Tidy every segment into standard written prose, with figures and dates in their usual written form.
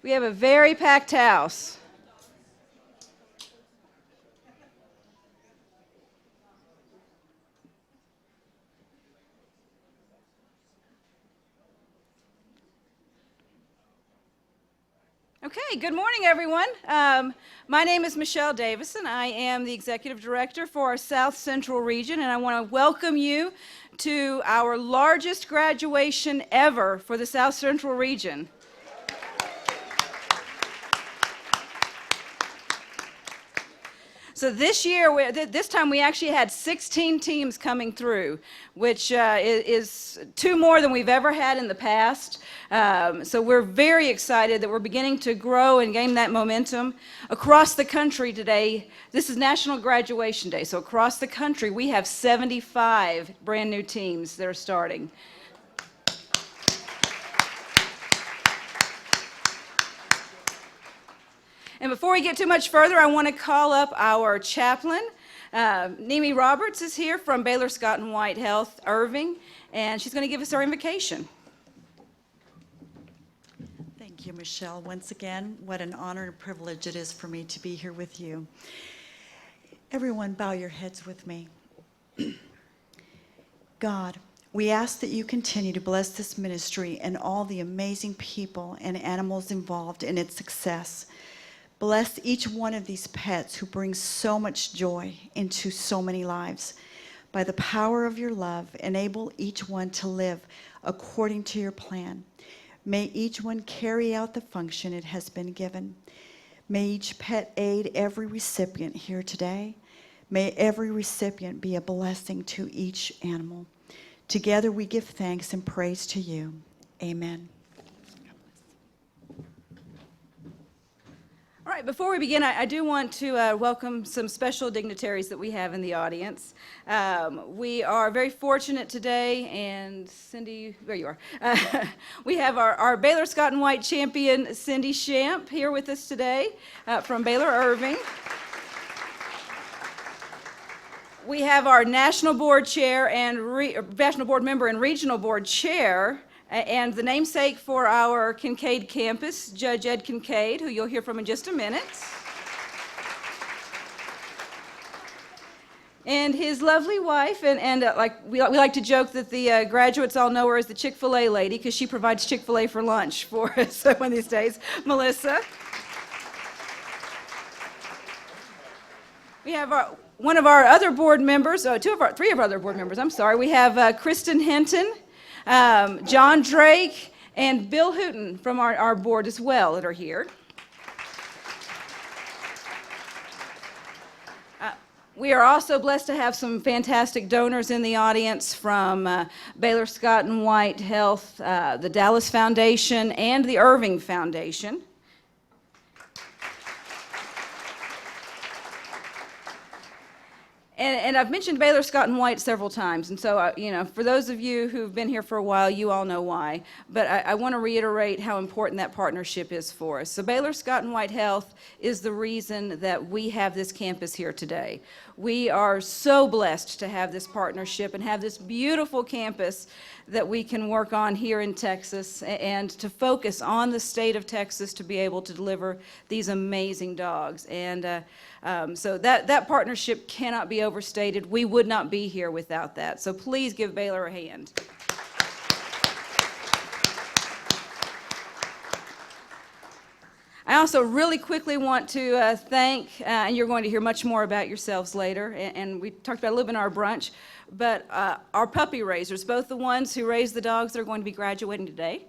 We have a very packed house. Okay, good morning, everyone. My name is Michelle Davison. I am the Executive Director for our South Central region, and I want to welcome you to our largest graduation ever for the South Central region. So this year, this time we actually had 16 teams coming through, which is 2 more than we've ever had in the past. So we're very excited that we're beginning to grow and gain that momentum. Across the country today, this is National Graduation Day, so across the country we have 75 brand new teams that are starting. And before we get too much further, I want to call up our chaplain. Nemi Roberts is here from Baylor Scott & White Health, Irving, and she's going to give us our invocation. Thank you, Michelle. Once again, what an honor and privilege it is for me to be here with you. Everyone, bow your heads with me. God, we ask that you continue to bless this ministry and all the amazing people and animals involved in its success. Bless each one of these pets who brings so much joy into so many lives. By the power of your love, enable each one to live according to your plan. May each one carry out the function it has been given. May each pet aid every recipient here today. May every recipient be a blessing to each animal. Together we give thanks and praise to you. Amen. All right, before we begin, I do want to welcome some special dignitaries that we have in the audience. We are very fortunate today, and Cindy, there you are. We have our Baylor Scott & White champion, Cindy Shamp, here with us today from Baylor Irving. We have our National Board Chair and National Board Member and Regional Board Chair, and the namesake for our Kincaid campus, Judge Ed Kincaid, who you'll hear from in just a minute. And his lovely wife, and like we like to joke that the graduates all know her as the Chick-fil-A lady because she provides Chick-fil-A for lunch for us one of these days, Melissa. We have one of our other board members, three of our other board members, I'm sorry. We have Kristen Hinton, John Drake, and Bill Hooten from our board as well that are here. We are also blessed to have some fantastic donors in the audience from Baylor Scott & White Health, the Dallas Foundation, and the Irving Foundation. And I've mentioned Baylor Scott & White several times, and so, for those of you who've been here for a while, you all know why. But I want to reiterate how important that partnership is for us. So Baylor Scott & White Health is the reason that we have this campus here today. We are so blessed to have this partnership and have this beautiful campus that we can work on here in Texas and to focus on the state of Texas to be able to deliver these amazing dogs. And so that partnership cannot be overstated. We would not be here without that. So please give Baylor a hand. I also really quickly want to thank, and you're going to hear much more about yourselves later, and we talked about it a little bit in our brunch, but our puppy raisers, both the ones who raise the dogs that are going to be graduating today,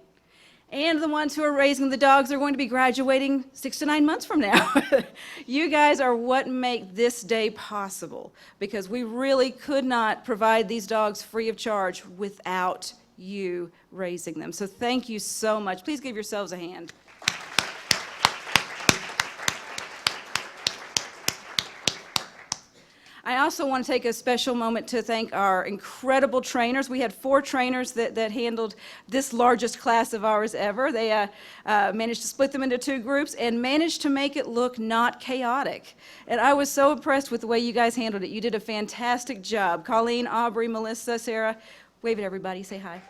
and the ones who are raising the dogs that are going to be graduating 6 to 9 months from now. You guys are what make this day possible, because we really could not provide these dogs free of charge without you raising them. So thank you so much. Please give yourselves a hand. I also want to take a special moment to thank our incredible trainers. We had 4 trainers that handled this largest class of ours ever. They managed to split them into 2 groups and managed to make it look not chaotic. And I was so impressed with the way you guys handled it. You did a fantastic job. Colleen, Aubrey, Melissa, Sarah, wave at everybody, say hi.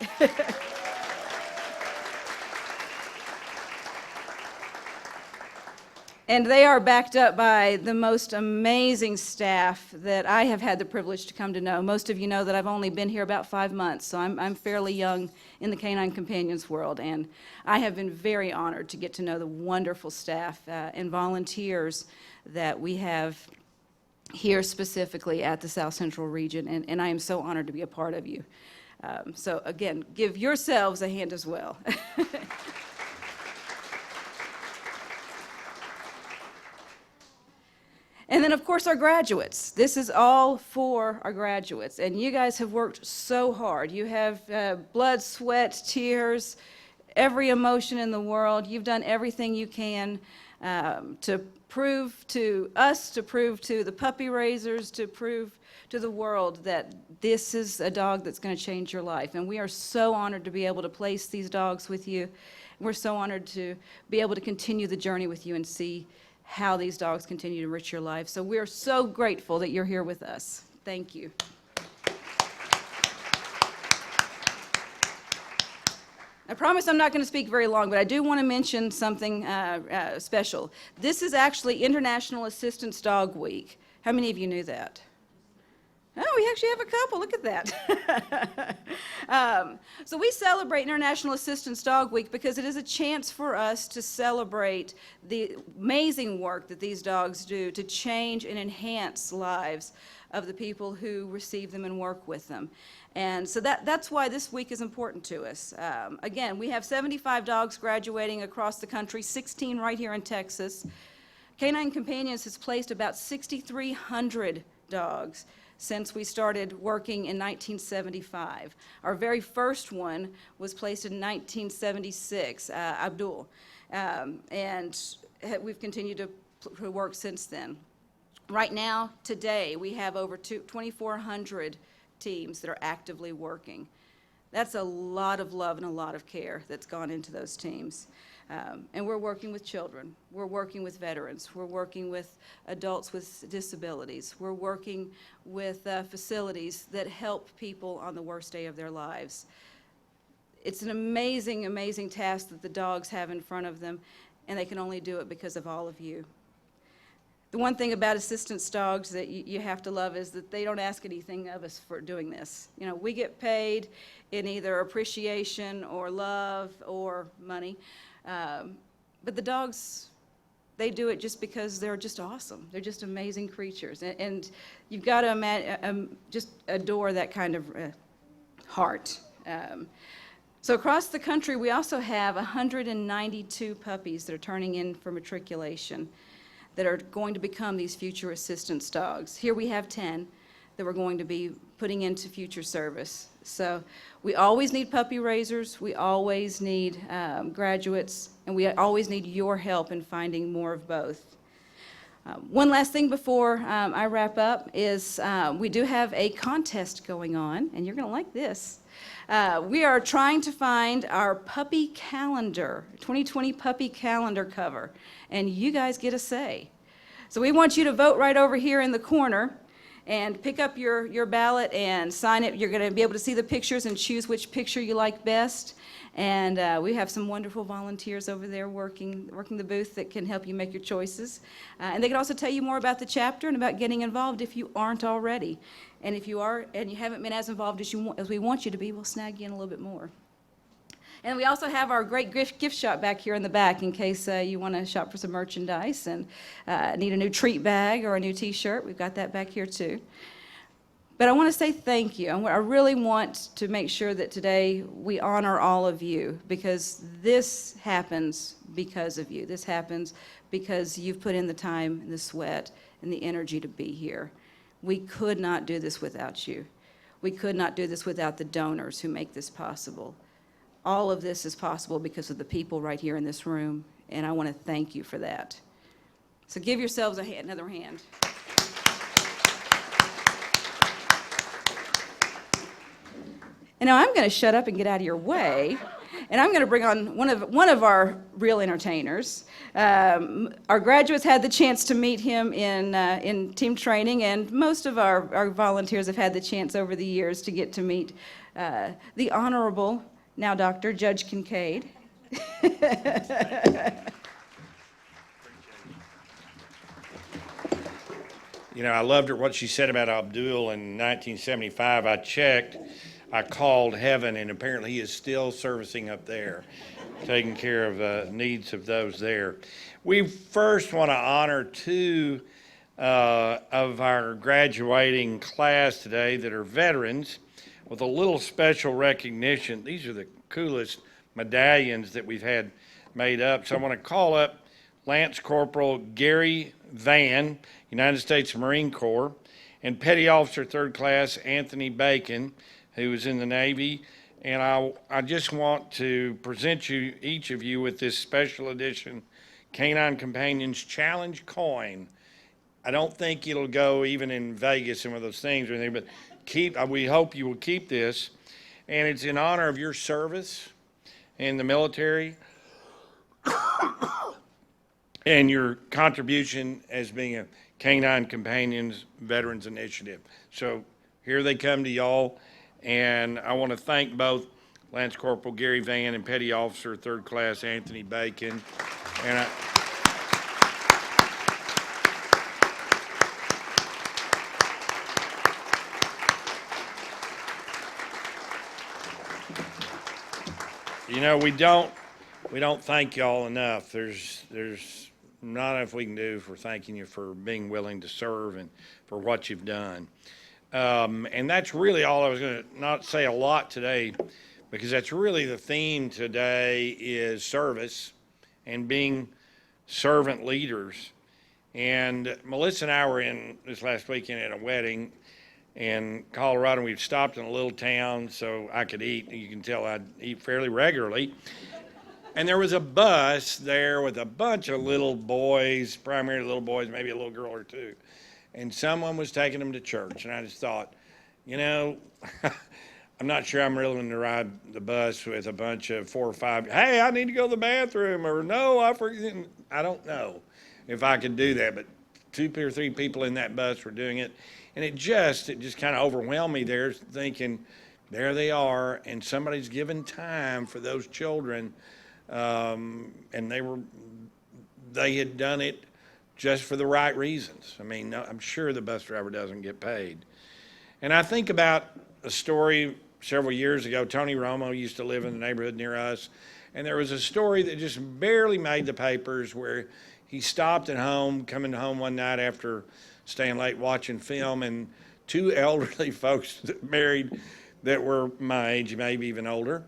And they are backed up by the most amazing staff that I have had the privilege to come to know. Most of you know that I've only been here about 5 months, so I'm fairly young in the Canine Companions world, and I have been very honored to get to know the wonderful staff and volunteers that we have here specifically at the South Central region, and I am so honored to be a part of you. So again, give yourselves a hand as well. And then, of course, our graduates. This is all for our graduates. And you guys have worked so hard. You have blood, sweat, tears, every emotion in the world. You've done everything you can to prove to us, to prove to the puppy raisers, to prove to the world that this is a dog that's going to change your life. And we are so honored to be able to place these dogs with you. We're so honored to be able to continue the journey with you and see how these dogs continue to enrich your life. So we're so grateful that you're here with us. Thank you. I promise I'm not going to speak very long, but I do want to mention something special. This is actually International Assistance Dog Week. How many of you knew that? Oh, we actually have a couple. Look at that. So we celebrate International Assistance Dog Week because it is a chance for us to celebrate the amazing work that these dogs do to change and enhance lives of the people who receive them and work with them. And so that's why this week is important to us. Again, we have 75 dogs graduating across the country, 16 right here in Texas. Canine Companions has placed about 6,300 dogs since we started working in 1975. Our very first one was placed in 1976, Abdul, and we've continued to work since then. Right now, today, we have over 2,400 teams that are actively working. That's a lot of love and a lot of care that's gone into those teams. And we're working with children. We're working with veterans. We're working with adults with disabilities. We're working with facilities that help people on the worst day of their lives. It's an amazing, amazing task that the dogs have in front of them, and they can only do it because of all of you. The one thing about assistance dogs that you have to love is that they don't ask anything of us for doing this. You know, we get paid in either appreciation or love or money. But the dogs, they do it just because they're just awesome. They're just amazing creatures. And you've got to just adore that kind of heart. So across the country, we also have 192 puppies that are turning in for matriculation that are going to become these future assistance dogs. Here we have 10 that we're going to be putting into future service. So we always need puppy raisers, we always need graduates, and we always need your help in finding more of both. One last thing before I wrap up is we do have a contest going on, and you're going to like this. We are trying to find our puppy calendar, 2020 puppy calendar cover, and you guys get a say. So we want you to vote right over here in the corner and pick up your ballot and sign it. You're going to be able to see the pictures and choose which picture you like best. And we have some wonderful volunteers over there working the booth that can help you make your choices. And they can also tell you more about the chapter and about getting involved if you aren't already. And if you are and you haven't been as involved as we want you to be, we'll snag you in a little bit more. And we also have our great gift shop back here in the back in case you want to shop for some merchandise and need a new treat bag or a new t-shirt. We've got that back here too. But I want to say thank you. I really want to make sure that today we honor all of you because this happens because of you. This happens because you've put in the time and the sweat and the energy to be here. We could not do this without you. We could not do this without the donors who make this possible. All of this is possible because of the people right here in this room, and I want to thank you for that. So give yourselves another hand. And now I'm going to shut up and get out of your way, and I'm going to bring on one of our real entertainers. Our graduates had the chance to meet him in team training, and most of our volunteers have had the chance over the years to get to meet the Honorable, now Dr. Judge Kincaid. You know, I loved what she said about Abdul in 1975. I checked, I called heaven, and apparently he is still servicing up there, taking care of the needs of those there. We first want to honor two of our graduating class today that are veterans with a little special recognition. These are the coolest medallions that we've had made up. So I want to call up Lance Corporal Gary Van, United States Marine Corps, and Petty Officer Third Class Anthony Bacon, who was in the Navy. And I just want to present you, each of you, with this special edition Canine Companions Challenge coin. I don't think it'll go even in Vegas and one of those things or anything, but we hope you will keep this. And it's in honor of your service in the military and your contribution as being a Canine Companions Veterans Initiative. So here they come to y'all, and I want to thank both Lance Corporal Gary Van and Petty Officer Third Class Anthony Bacon. And you know, we don't thank y'all enough. There's not enough we can do for thanking you for being willing to serve and for what you've done. And that's really all I was going to not say a lot today, because that's really the theme today is service and being servant leaders. And Melissa and I were in this last weekend at a wedding in Colorado. We've stopped in a little town so I could eat. You can tell I eat fairly regularly. And there was a bus there with a bunch of little boys, primarily little boys, maybe a little girl or two. And someone was taking them to church. And I just thought, you know, I'm not sure I'm really going to ride the bus with a bunch of 4 or 5. Hey, I need to go to the bathroom. Or no, I don't know if I could do that. But 2 or 3 people in that bus were doing it. And it just kind of overwhelmed me there, thinking, there they are, and somebody's given time for those children. And they had done it just for the right reasons. I mean, I'm sure the bus driver doesn't get paid. And I think about a story several years ago. Tony Romo used to live in the neighborhood near us, and there was a story that just barely made the papers where he stopped at home, coming home one night after staying late watching film, and 2 elderly folks married that were my age, maybe even older,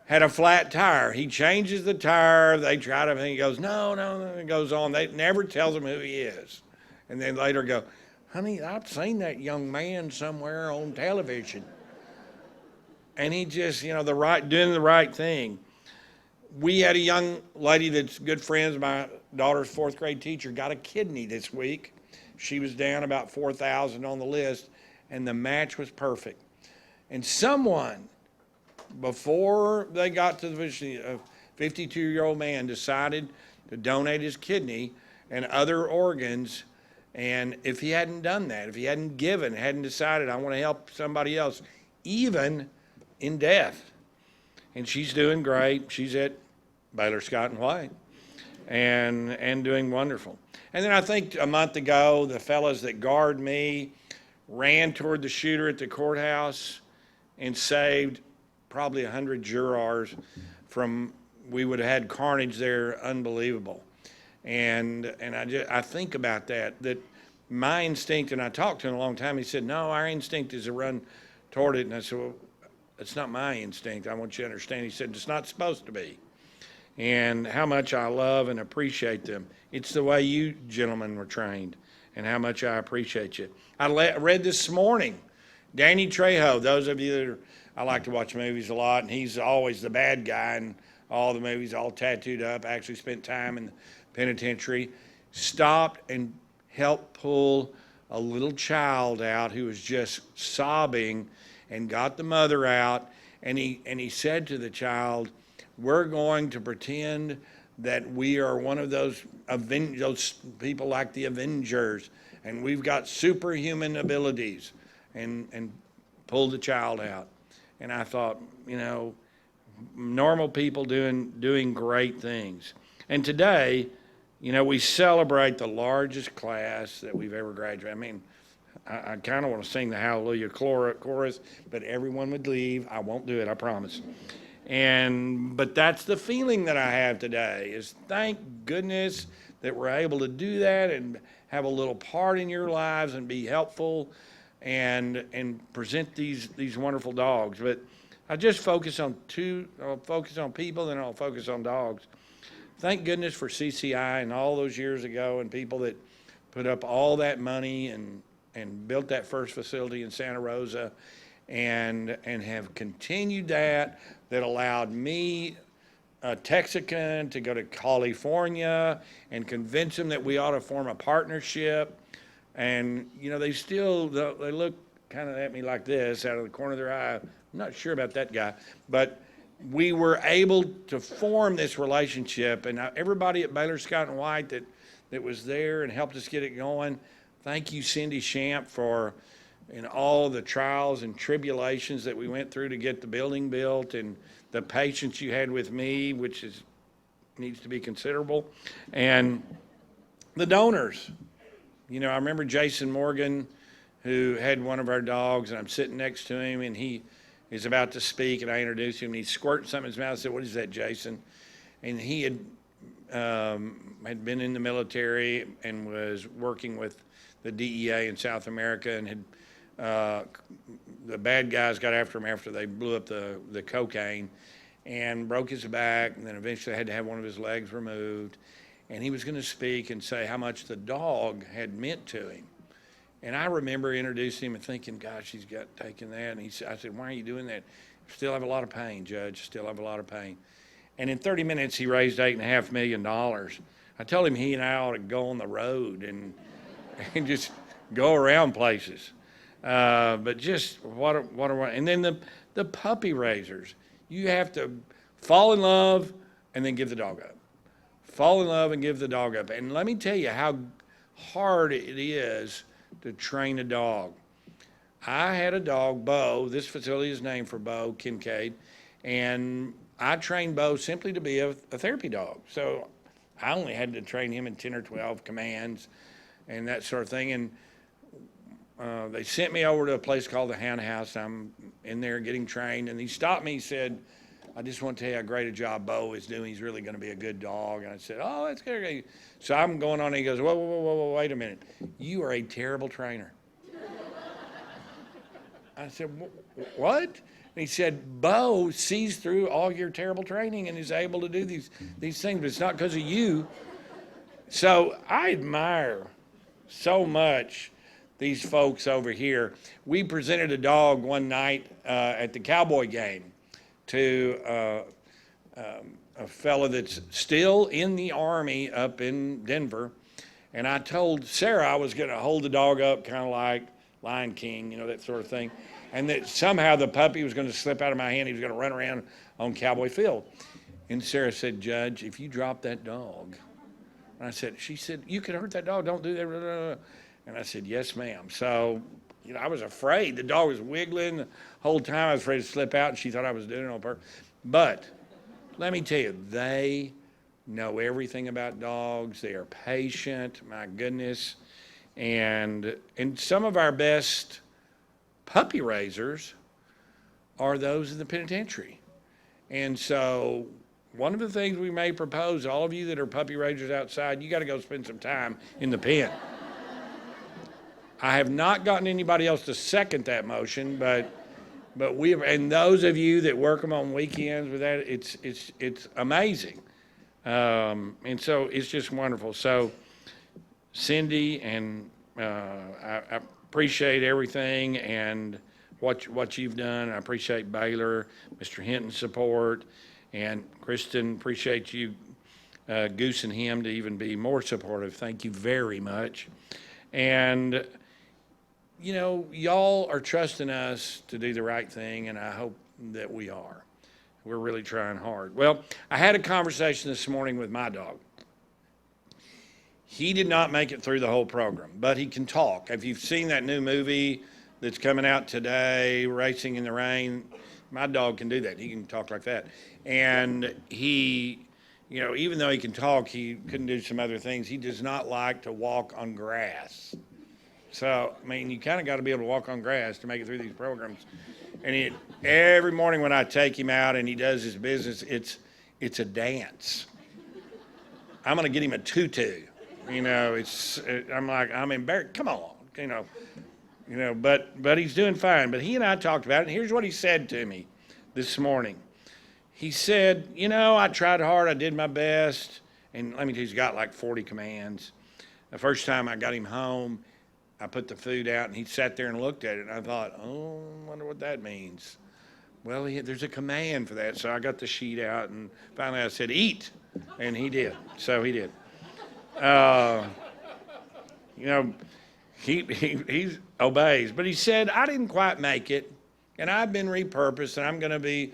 had a flat tire. He changes the tire. They try to, he goes, no, it goes on. They never tells him who he is. And then later go, honey, I've seen that young man somewhere on television. And he just, you know, doing the right thing. We had a young lady that's good friends, my daughter's 4th grade teacher, got a kidney this week. She was down about 4,000 on the list, and the match was perfect. And someone, before they got to the vicinity, a 52-year-old man decided to donate his kidney and other organs. And if he hadn't done that, if he hadn't decided, I want to help somebody else, even in death. And she's doing great. She's at Baylor Scott and White and doing wonderful. And then I think a month ago, the fellas that guard me ran toward the shooter at the courthouse and saved probably 100 jurors from, we would have had carnage there, unbelievable. And I think about that my instinct, and I talked to him a long time, he said, no, our instinct is to run toward it. And I said, well, it's not my instinct. I want you to understand. He said, it's not supposed to be. And how much I love and appreciate them. It's the way you gentlemen were trained, and how much I appreciate you. I read this morning, Danny Trejo, those of you that are, I like to watch movies a lot, and he's always the bad guy in all the movies, all tattooed up, actually spent time in the penitentiary, stopped and helped pull a little child out who was just sobbing, and got the mother out, and he said to the child, we're going to pretend that we are one of those people like the Avengers, and we've got superhuman abilities, and pulled the child out. And I thought, you know, normal people doing great things. And today, we celebrate the largest class that we've ever graduated. I mean, I kind of want to sing the Hallelujah chorus, but everyone would leave. I won't do it, I promise. But that's the feeling that I have today, is thank goodness that we're able to do that and have a little part in your lives and be helpful and present these wonderful dogs. But I just focus on I'll focus on people, then I'll focus on dogs. Thank goodness for CCI and all those years ago and people that put up all that money and built that first facility in Santa Rosa and have continued that allowed me, a Texican, to go to California and convince them that we ought to form a partnership. And, they look kind of at me like this out of the corner of their eye. I'm not sure about that guy. But we were able to form this relationship. And everybody at Baylor Scott and White that was there and helped us get it going, thank you, Cindy Shamp, for all the trials and tribulations that we went through to get the building built, and the patience you had with me, which needs to be considerable, and the donors. I remember Jason Morgan, who had one of our dogs, and I'm sitting next to him, and he is about to speak, and I introduced him, and he squirted something in his mouth. I said, "What is that, Jason?" And he had been in the military and was working with the DEA in South America, and the bad guys got after him after they blew up the cocaine and broke his back, and then eventually had to have one of his legs removed. And he was going to speak and say how much the dog had meant to him. And I remember introducing him and thinking, gosh, he's got taken that. And I said, "Why are you doing that?" "Still have a lot of pain, Judge, still have a lot of pain." And in 30 minutes, he raised $8.5 million. I told him he and I ought to go on the road and just go around places. But just and then the puppy raisers. You have to fall in love and then give the dog up. Fall in love and give the dog up. And let me tell you how hard it is to train a dog. I had a dog, Bo. This facility is named for Bo Kincaid. And I trained Bo simply to be a therapy dog. So I only had to train him in 10 or 12 commands and that sort of thing. And they sent me over to a place called the Hound House. I'm in there getting trained, and he stopped me. He said, "I just want to tell you how great a job Bo is doing. He's really going to be a good dog." And I said, "Oh, that's good." So I'm going on, and he goes, whoa, wait a minute. You are a terrible trainer." I said, "What?" And he said, "Bo sees through all your terrible training and is able to do these things, but it's not because of you." So I admire so much these folks over here. We presented a dog one night at the Cowboy game to a fella that's still in the Army up in Denver. And I told Sarah I was going to hold the dog up kind of like Lion King, that sort of thing. And that somehow the puppy was going to slip out of my hand. He was going to run around on Cowboy Field. And Sarah said, "Judge, if you drop that dog." And she said, "You could hurt that dog. Don't do that." And I said, "Yes, ma'am." So, I was afraid. The dog was wiggling the whole time. I was afraid to slip out, and she thought I was doing it on purpose. But let me tell you, they know everything about dogs. They are patient, my goodness. And some of our best puppy raisers are those in the penitentiary. And so one of the things we may propose, all of you that are puppy raisers outside, you got to go spend some time in the pen. I have not gotten anybody else to second that motion, but we have, and those of you that work them on weekends with that, it's amazing. And so it's just wonderful. So Cindy, and I appreciate everything and what you've done. I appreciate Baylor, Mr. Hinton's support, and Kristen, appreciate you goosing him to even be more supportive. Thank you very much. And y'all are trusting us to do the right thing, and I hope that we are. We're really trying hard. Well, I had a conversation this morning with my dog. He did not make it through the whole program, but he can talk. If you've seen that new movie that's coming out today, Racing in the Rain, my dog can do that. He can talk like that. And he even though he can talk, he couldn't do some other things. He does not like to walk on grass. So, I mean, you kind of got to be able to walk on grass to make it through these programs. And every morning when I take him out and he does his business, it's a dance. I'm going to get him a tutu. I'm like, I'm embarrassed. Come on, but he's doing fine. But he and I talked about it, and here's what he said to me this morning. He said, I tried hard, I did my best, and let me tell you, he's got like 40 commands. The first time I got him home, I put the food out, and he sat there and looked at it, and I thought, oh, I wonder what that means. Well, there's a command for that, so I got the sheet out, and finally I said, eat, and he did. So he did. He obeys, but he said, I didn't quite make it, and I've been repurposed, and I'm going to be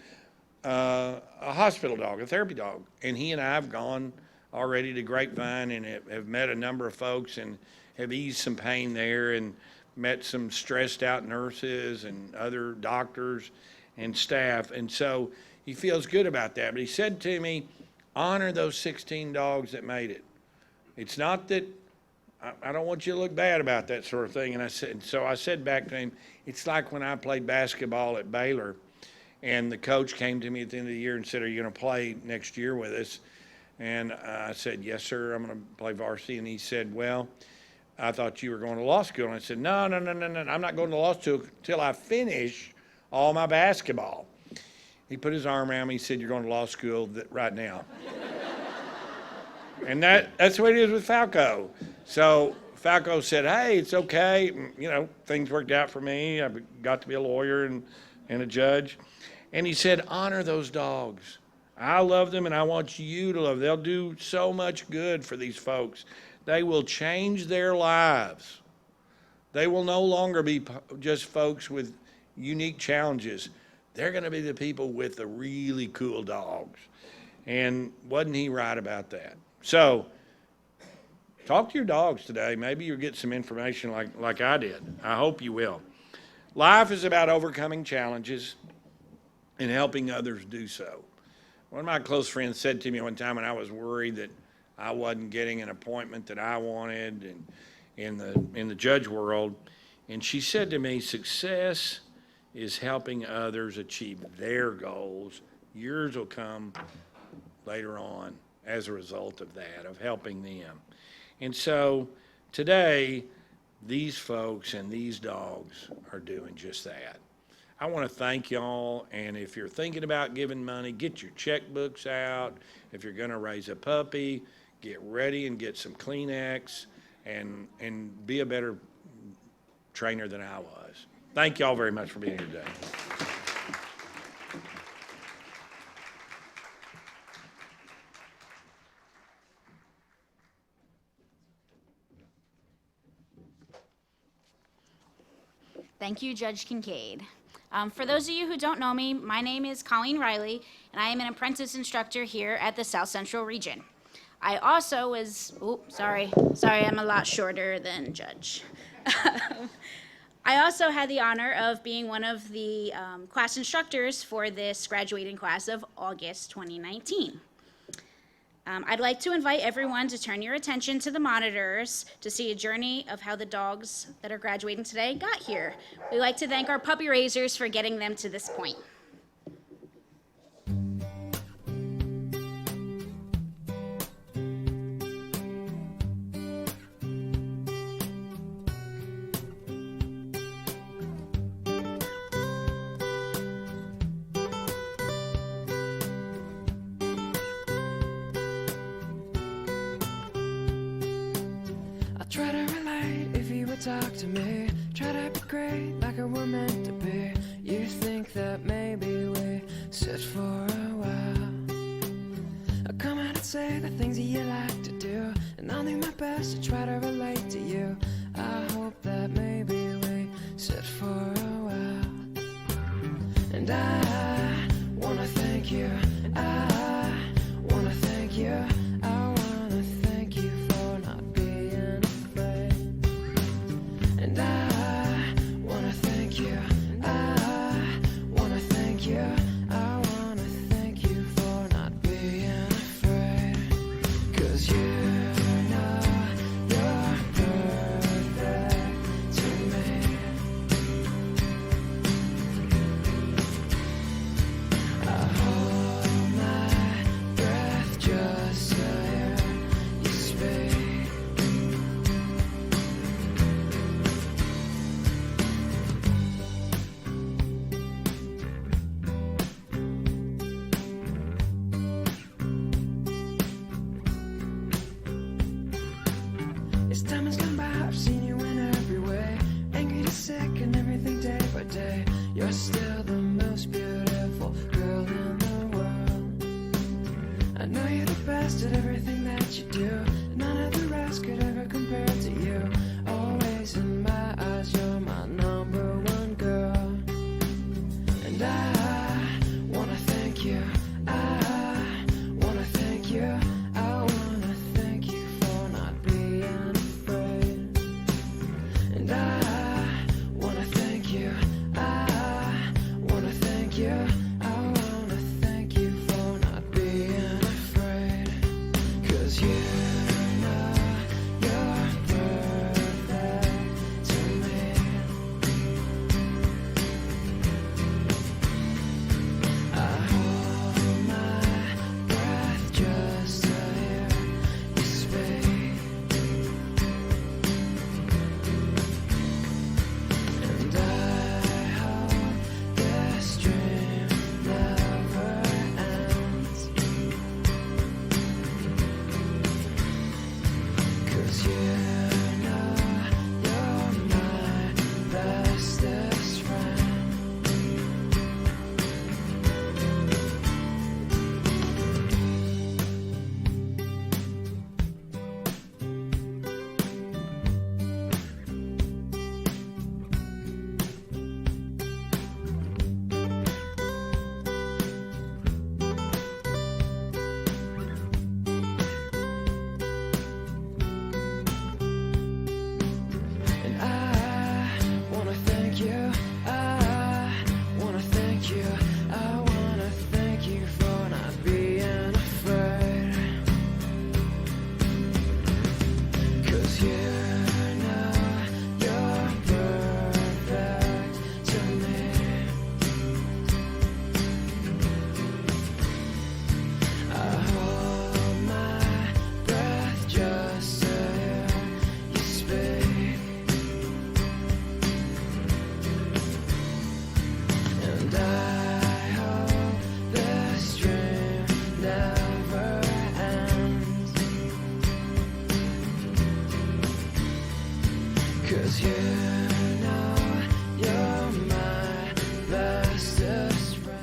a hospital dog, a therapy dog. And he and I have gone already to Grapevine and have met a number of folks and have eased some pain there and met some stressed out nurses and other doctors and staff. And so he feels good about that. But he said to me, honor those 16 dogs that made it. It's not that I don't want you to look bad about that sort of thing. And I said back to him, it's like when I played basketball at Baylor and the coach came to me at the end of the year and said, are you going to play next year with us? And I said, yes, sir, I'm going to play varsity. And he said, well, I thought you were going to law school. And I said, no, I'm not going to law school until I finish all my basketball. He put his arm around me. He said, you're going to law school right now. And that's the way it is with Falco. So Falco said, hey, it's okay. Things worked out for me. I got to be a lawyer and a judge. And he said, honor those dogs. I love them, and I want you to love them. They'll do so much good for these folks. They will change their lives. They will no longer be just folks with unique challenges. They're going to be the people with the really cool dogs. And wasn't he right about that? So talk to your dogs today. Maybe you'll get some information like I did. I hope you will. Life is about overcoming challenges and helping others do so. One of my close friends said to me one time when I was worried that I wasn't getting an appointment that I wanted and in the judge world, and she said to me, success is helping others achieve their goals. Yours will come later on as a result of that, of helping them. And so today, these folks and these dogs are doing just that. I want to thank y'all, and if you're thinking about giving money, get your checkbooks out. If you're going to raise a puppy, get ready and get some Kleenex and be a better trainer than I was. Thank y'all very much for being here today. Thank you, Judge Kincaid. For those of you who don't know me, my name is Colleen Riley, and I am an apprentice instructor here at the South Central Region. I also was, sorry, I'm a lot shorter than Judge. I also had the honor of being one of the class instructors for this graduating class of August 2019. I'd like to invite everyone to turn your attention to the monitors to see a journey of how the dogs that are graduating today got here. We'd like to thank our puppy raisers for getting them to this point. Try to relate if you would talk to me. Try to be great like we were meant to be. You think that maybe we sit for a while. I come out and say the things that you like to do, and I'll do my best to try to relate to you. I hope that maybe we sit for a while. And I wanna thank you. I wanna thank you. I wanna thank you for not being afraid. And I wanna thank you. I wanna thank you. I wanna thank you for not being afraid. best at everything that you do. None of the rest could ever compare to you. Always in my eyes, you're my number one girl. And I wanna thank you. I wanna thank you. I wanna thank you for not being afraid. And I wanna thank you. I wanna thank you. I wanna thank you for not being afraid. 'Cause you know you're perfect to me. I hold my breath just to hear you speak. And I hope this dream never ends. 'Cause you know you're my bestest friend. And I wanna thank you. I wanna thank you. I wanna thank you for not being afraid. 'Cause you know you're perfect to me. I hold my breath just to hear you speak. And I hope this dream never ends. 'Cause you know you're my bestest friend.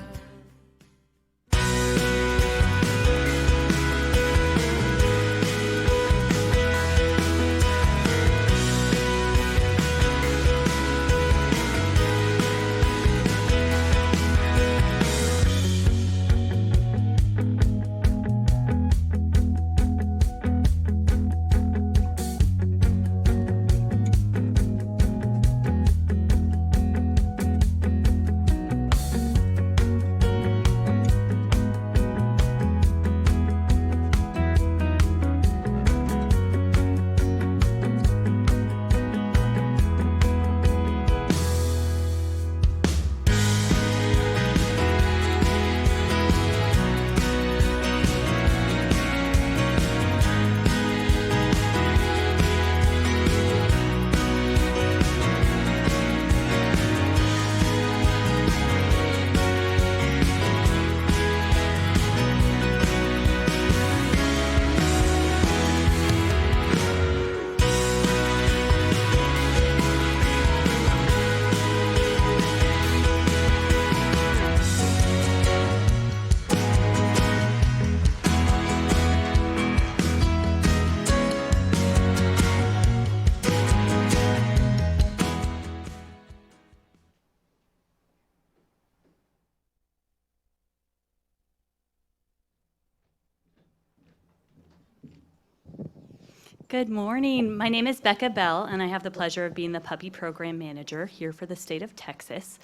Good morning. My name is Becca Bell, and I have the pleasure of being the puppy program manager here for the state of Texas.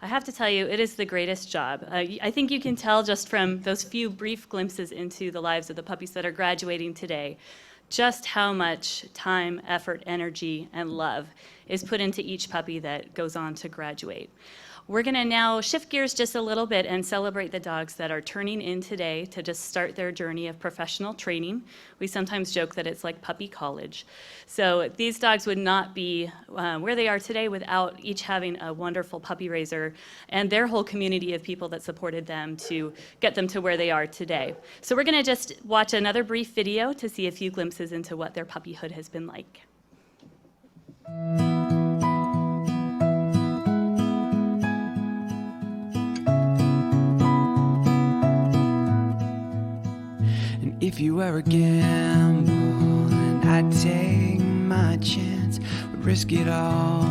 I have to tell you, it is the greatest job. I think you can tell just from those few brief glimpses into the lives of the puppies that are graduating today, just how much time, effort, energy, and love is put into each puppy that goes on to graduate. We're going to now shift gears just a little bit and celebrate the dogs that are turning in today to just start their journey of professional training. We sometimes joke that it's like puppy college. So these dogs would not be where they are today without each having a wonderful puppy raiser and their whole community of people that supported them to get them to where they are today. So we're going to just watch another brief video to see a few glimpses into what their puppyhood has been like. If you were a gamble and I'd take my chance, would risk it all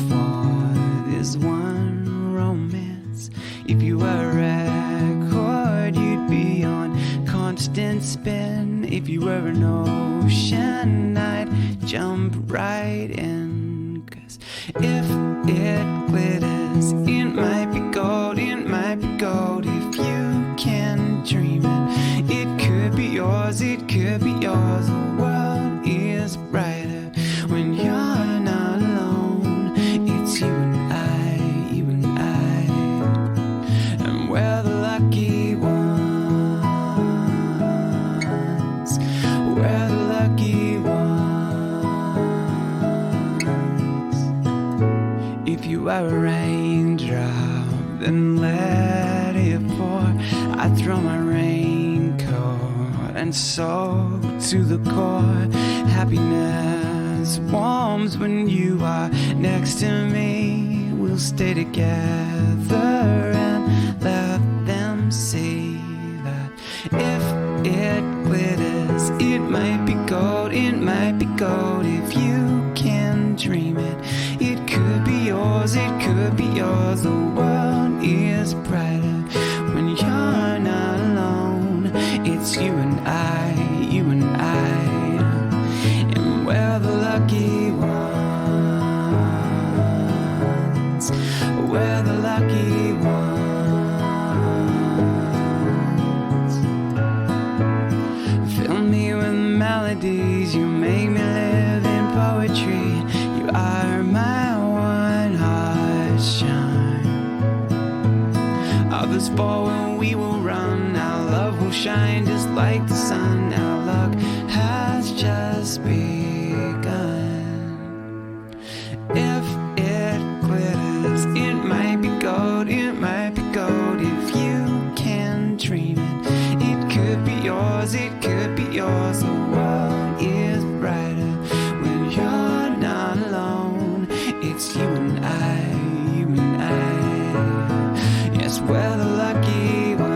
for this one romance. If you were a record, you'd be on constant spin. If you were an ocean, I'd jump right in. 'Cause if it glitters, it might be gold, it might be gold. If you can dream it, it could be yours, it could be yours. The world is brighter when you're not alone. It's you and I, you and I, and we're the lucky ones. We're the lucky ones. If you were a raindrop, then let it pour. I throw my raincoat and soak to the core. Happiness warms when you are next to me. We'll stay together and let them see that if it glitters, it might be gold, it might be gold. If you can dream it, it could be yours, it could be yours. The world is brighter when you're not alone. It's you and I, you and I, and we're the lucky ones. We're the lucky ones. Fill me with melodies, you make me live in poetry. You are my one heart shine. Others fall when we will run. Our love will shine just like the sun. Our luck has just begun. If it glitters, it might be gold, it might be gold. If you can dream it, it could be yours, it could be yours. The world is brighter when you're not alone. It's you and I, you and I. Yes, we're the lucky ones.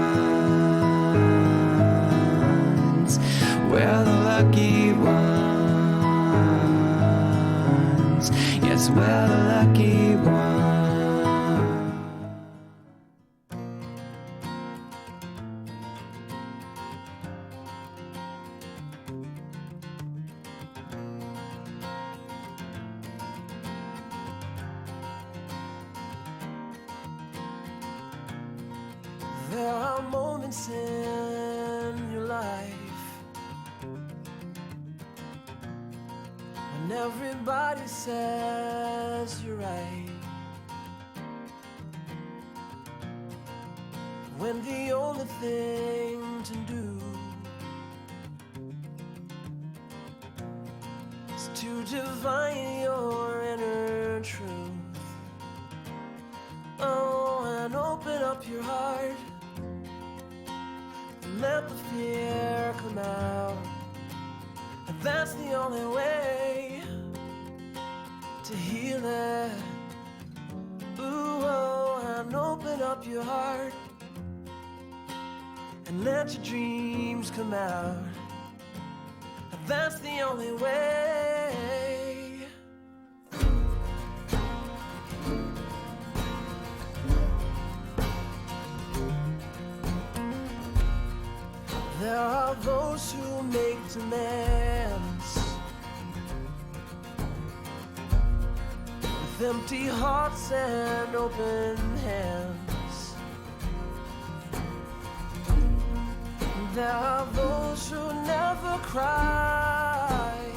We're the lucky ones. Yes, we're the lucky ones. There are moments in your life when everybody says you're right, when the only thing to do is to divine your inner truth. Oh, and open up your heart and let the fear come out. And that's the only way to heal it. Ooh, oh, and open up your heart and let your dreams come out. And that's the only way. There are those who make demands with empty hearts and open hands. There are those who never cry,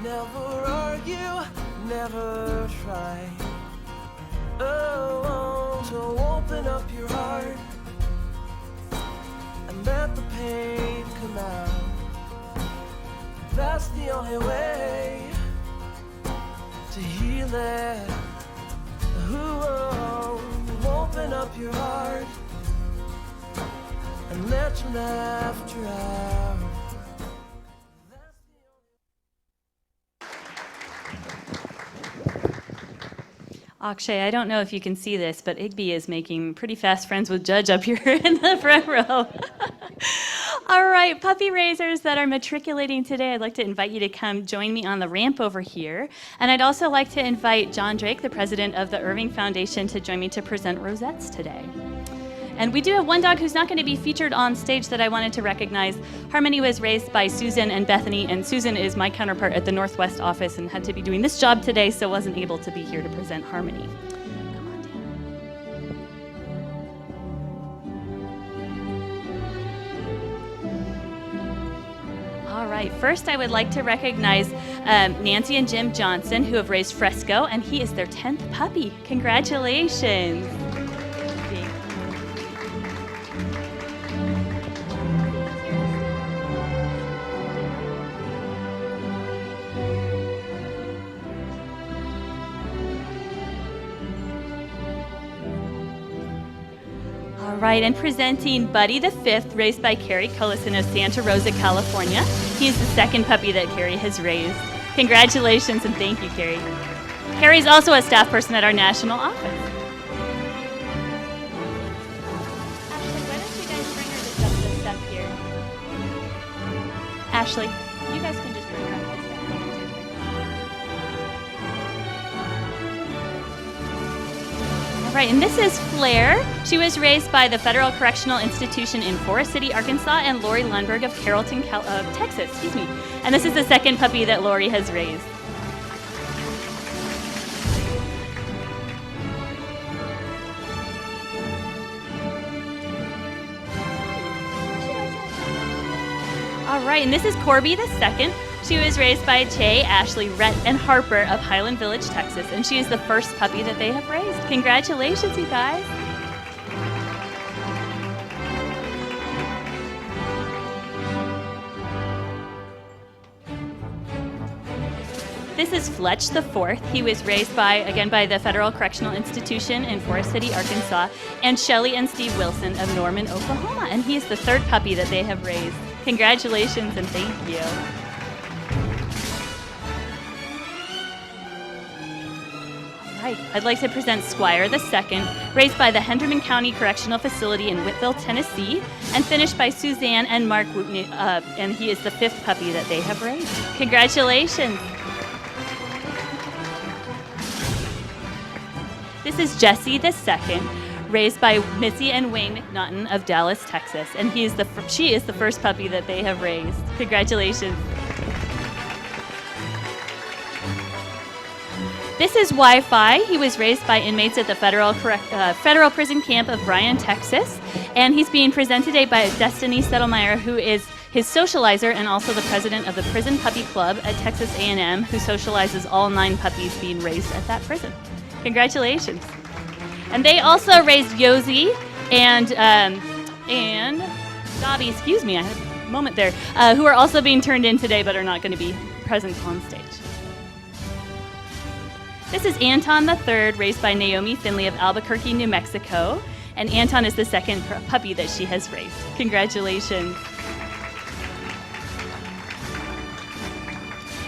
never argue, never try. Oh, so open up your heart and let the pain come out. That's the only way to heal it. Ooh, open up your heart and let your laughter out. Akshay, I don't know if you can see this, but Igby is making pretty fast friends with Judge up here in the front row. All right, puppy raisers that are matriculating today, I'd like to invite you to come join me on the ramp over here. And I'd also like to invite John Drake, the president of the Irving Foundation, to join me to present rosettes today. And we do have one dog who's not going to be featured on stage that I wanted to recognize. Harmony was raised by Susan and Bethany, and Susan is my counterpart at the Northwest office and had to be doing this job today, so wasn't able to be here to present Harmony. Come on down. All right, first I would like to recognize Nancy and Jim Johnson, who have raised Fresco, and he is their 10th puppy. Congratulations. All right, and presenting Buddy the Fifth, raised by Carrie Cullison of Santa Rosa, California. He is the second puppy that Carrie has raised. Congratulations and thank you, Carrie. Carrie's also a staff person at our national office. Ashley, why don't you guys bring her just up the step here? Ashley, you guys can just bring her up the step. All right, and this is Flair. She was raised by the Federal Correctional Institution in Forest City, Arkansas, and Lori Lundberg of Carrollton, Texas. Excuse me. And this is the second puppy that Lori has raised. All right, and this is Corby the second. She was raised by Jay, Ashley, Rhett, and Harper of Highland Village, Texas, and she is the first puppy that they have raised. Congratulations, you guys. This is Fletch the Fourth. He was raised by the Federal Correctional Institution in Forest City, Arkansas, and Shelley and Steve Wilson of Norman, Oklahoma, and he is the third puppy that they have raised. Congratulations and thank you. All right, I'd like to present Squire the Second, raised by the Henderman County Correctional Facility in Whiteville, Tennessee, and finished by Suzanne and Mark Wootney, and he is the fifth puppy that they have raised. Congratulations. This is Jessie the Second, raised by Missy and Wayne McNaughton of Dallas, Texas, and she is the first puppy that they have raised. Congratulations. This is Wi-Fi. He was raised by inmates at the Federal Prison Camp of Bryan, Texas, and he's being presented today by Destiny Settlemeyer, who is his socializer and also the president of the Prison Puppy Club at Texas A&M, who socializes all 9 puppies being raised at that prison. Congratulations. And they also raised Yosi and Dobby, excuse me, I had a moment there, who are also being turned in today but are not going to be present on stage. This is Anton the Third, raised by Naomi Finley of Albuquerque, New Mexico. And Anton is the second puppy that she has raised. Congratulations.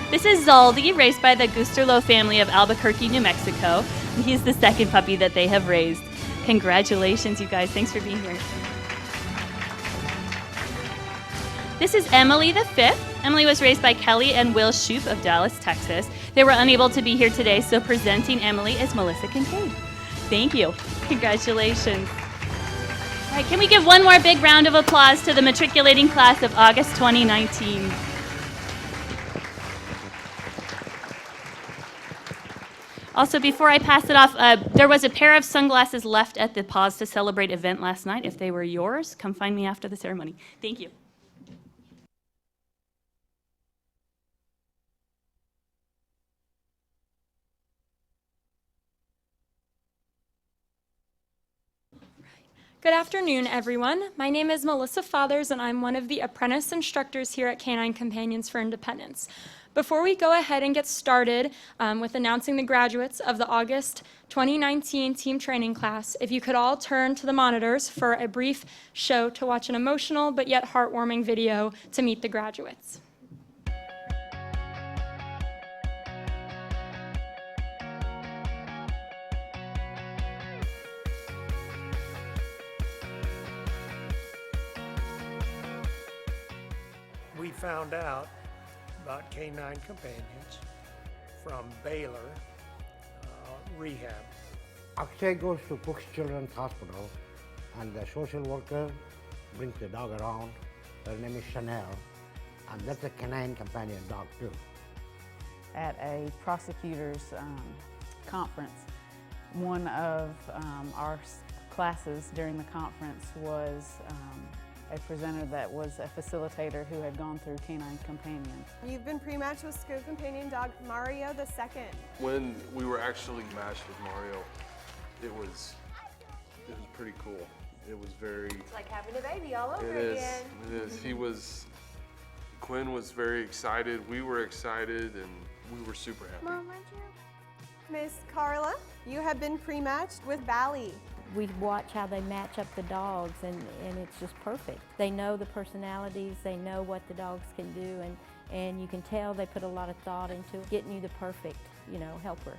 This is Zaldi, raised by the Gusterlo family of Albuquerque, New Mexico. And he's the second puppy that they have raised. Congratulations, you guys. Thanks for being here. This is Emily the Fifth. Emily was raised by Kelly and Will Shoup of Dallas, Texas. They were unable to be here today, so presenting Emily is Melissa Kincaid. Thank you. Congratulations. All right, can we give one more big round of applause to the matriculating class of August 2019? Also, before I pass it off, there was a pair of sunglasses left at the Pause to Celebrate event last night. If they were yours, come find me after the ceremony. Thank you. Good afternoon, everyone. My name is Melissa Fathers, and I'm one of the apprentice instructors here at Canine Companions for Independence. Before we go ahead and get started with announcing the graduates of the August 2019 team training class, if you could all turn to the monitors for a brief show to watch an emotional but yet heartwarming video to meet the graduates. found out about Canine Companions from Baylor Rehab. Akshay goes to Cook's Children's Hospital, and the social worker brings the dog around. Her name is Chanel, and that's a canine companion dog too. At a prosecutor's conference, one of our classes during the conference was a presenter that was a facilitator who had gone through Canine Companion. You've been pre-matched with Scoop Companion Dog Mario II. When we were actually matched with Mario, it was pretty cool. It was very... It's like having a baby all over again. It is. Quinn was very excited, we were excited, and we were super happy. Mom, aren't you? Miss Carla, you have been pre-matched with Bally. We watch how they match up the dogs, and it's just perfect. They know the personalities, they know what the dogs can do, and you can tell they put a lot of thought into getting you the perfect, helper.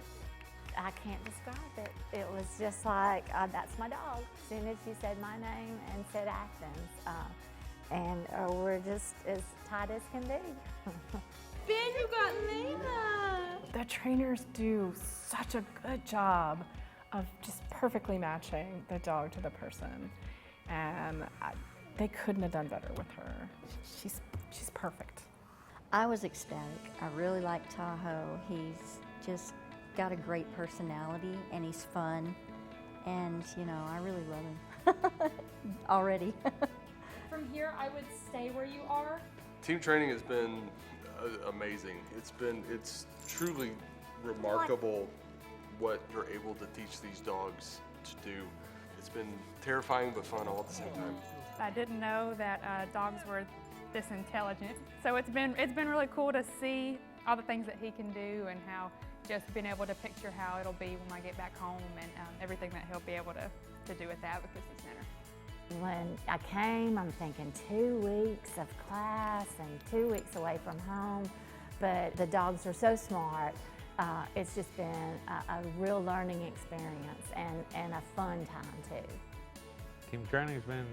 I can't describe it. It was just like, that's my dog. As soon as you said my name and said Athens, and we're just as tight as can be. Ben, you got Lena. The trainers do such a good job of just perfectly matching the dog to the person, and they couldn't have done better with her. She's perfect. I was ecstatic. I really like Tahoe. He's just got a great personality, and he's fun, and I really love him already. From here, I would stay where you are. Team training has been amazing. It's truly remarkable what you're able to teach these dogs to do. It's been terrifying but fun all at the same time. I didn't know that dogs were this intelligent, so it's been really cool to see all the things that he can do, and how just being able to picture how it'll be when I get back home, and everything that he'll be able to do at the Advocacy Center. When I came, I'm thinking 2 weeks of class and 2 weeks away from home, but the dogs are so smart. It's just been a real learning experience and a fun time too. Team training's been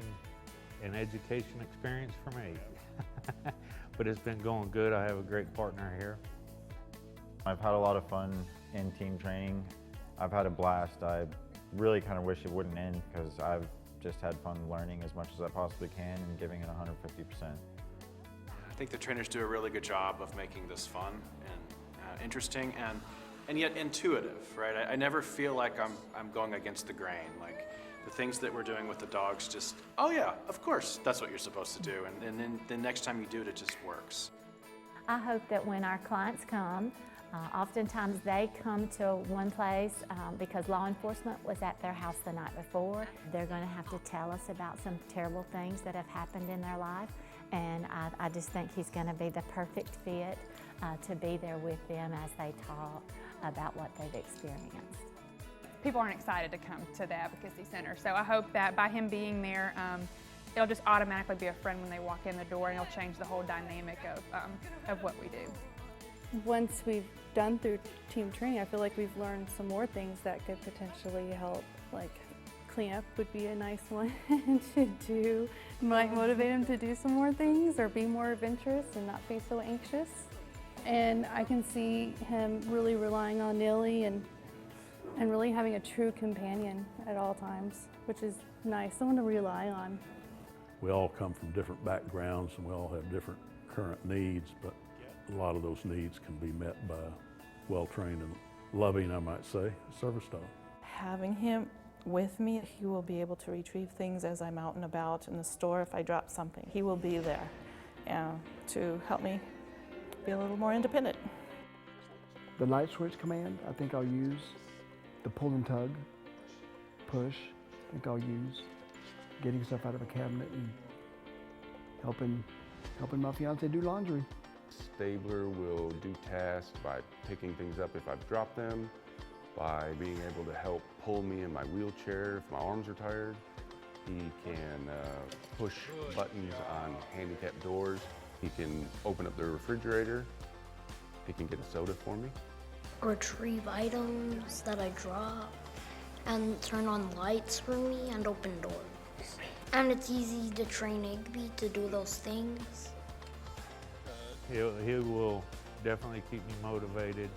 an education experience for me, but it's been going good. I have a great partner here. I've had a lot of fun in team training. I've had a blast. I really kind of wish it wouldn't end, because I've just had fun learning as much as I possibly can and giving it 150%. I think the trainers do a really good job of making this fun and interesting and yet intuitive, right? I never feel like I'm going against the grain. Like the things that we're doing with the dogs, just, oh yeah, of course, that's what you're supposed to do. And then the next time you do it, it just works. I hope that when our clients come, oftentimes they come to one place because law enforcement was at their house the night before. They're going to have to tell us about some terrible things that have happened in their life, and I just think he's going to be the perfect fit to be there with them as they talk about what they've experienced. People aren't excited to come to the Advocacy Center, so I hope that by him being there, it'll just automatically be a friend when they walk in the door, and it'll change the whole dynamic of what we do. Once we've done through team training, I feel like we've learned some more things that could potentially help, like cleanup would be a nice one to do. Might motivate him to do some more things or be more adventurous and not be so anxious. And I can see him really relying on Nilly and really having a true companion at all times, which is nice, someone to rely on. We all come from different backgrounds and we all have different current needs, but a lot of those needs can be met by well-trained and loving, I might say, service dog. Having him with me, he will be able to retrieve things as I'm out and about in the store. If I drop something, he will be there to help me be a little more independent. The light switch command, I think I'll use. The pull and tug, push, I think I'll use. Getting stuff out of a cabinet and helping my fiance do laundry. Stabler will do tasks by picking things up if I've dropped them, by being able to help pull me in my wheelchair if my arms are tired. He can push buttons on handicapped doors. He can open up the refrigerator. He can get a soda for me. Retrieve items that I drop and turn on lights for me and open doors. And it's easy to train Igby to do those things. He will definitely keep me motivated.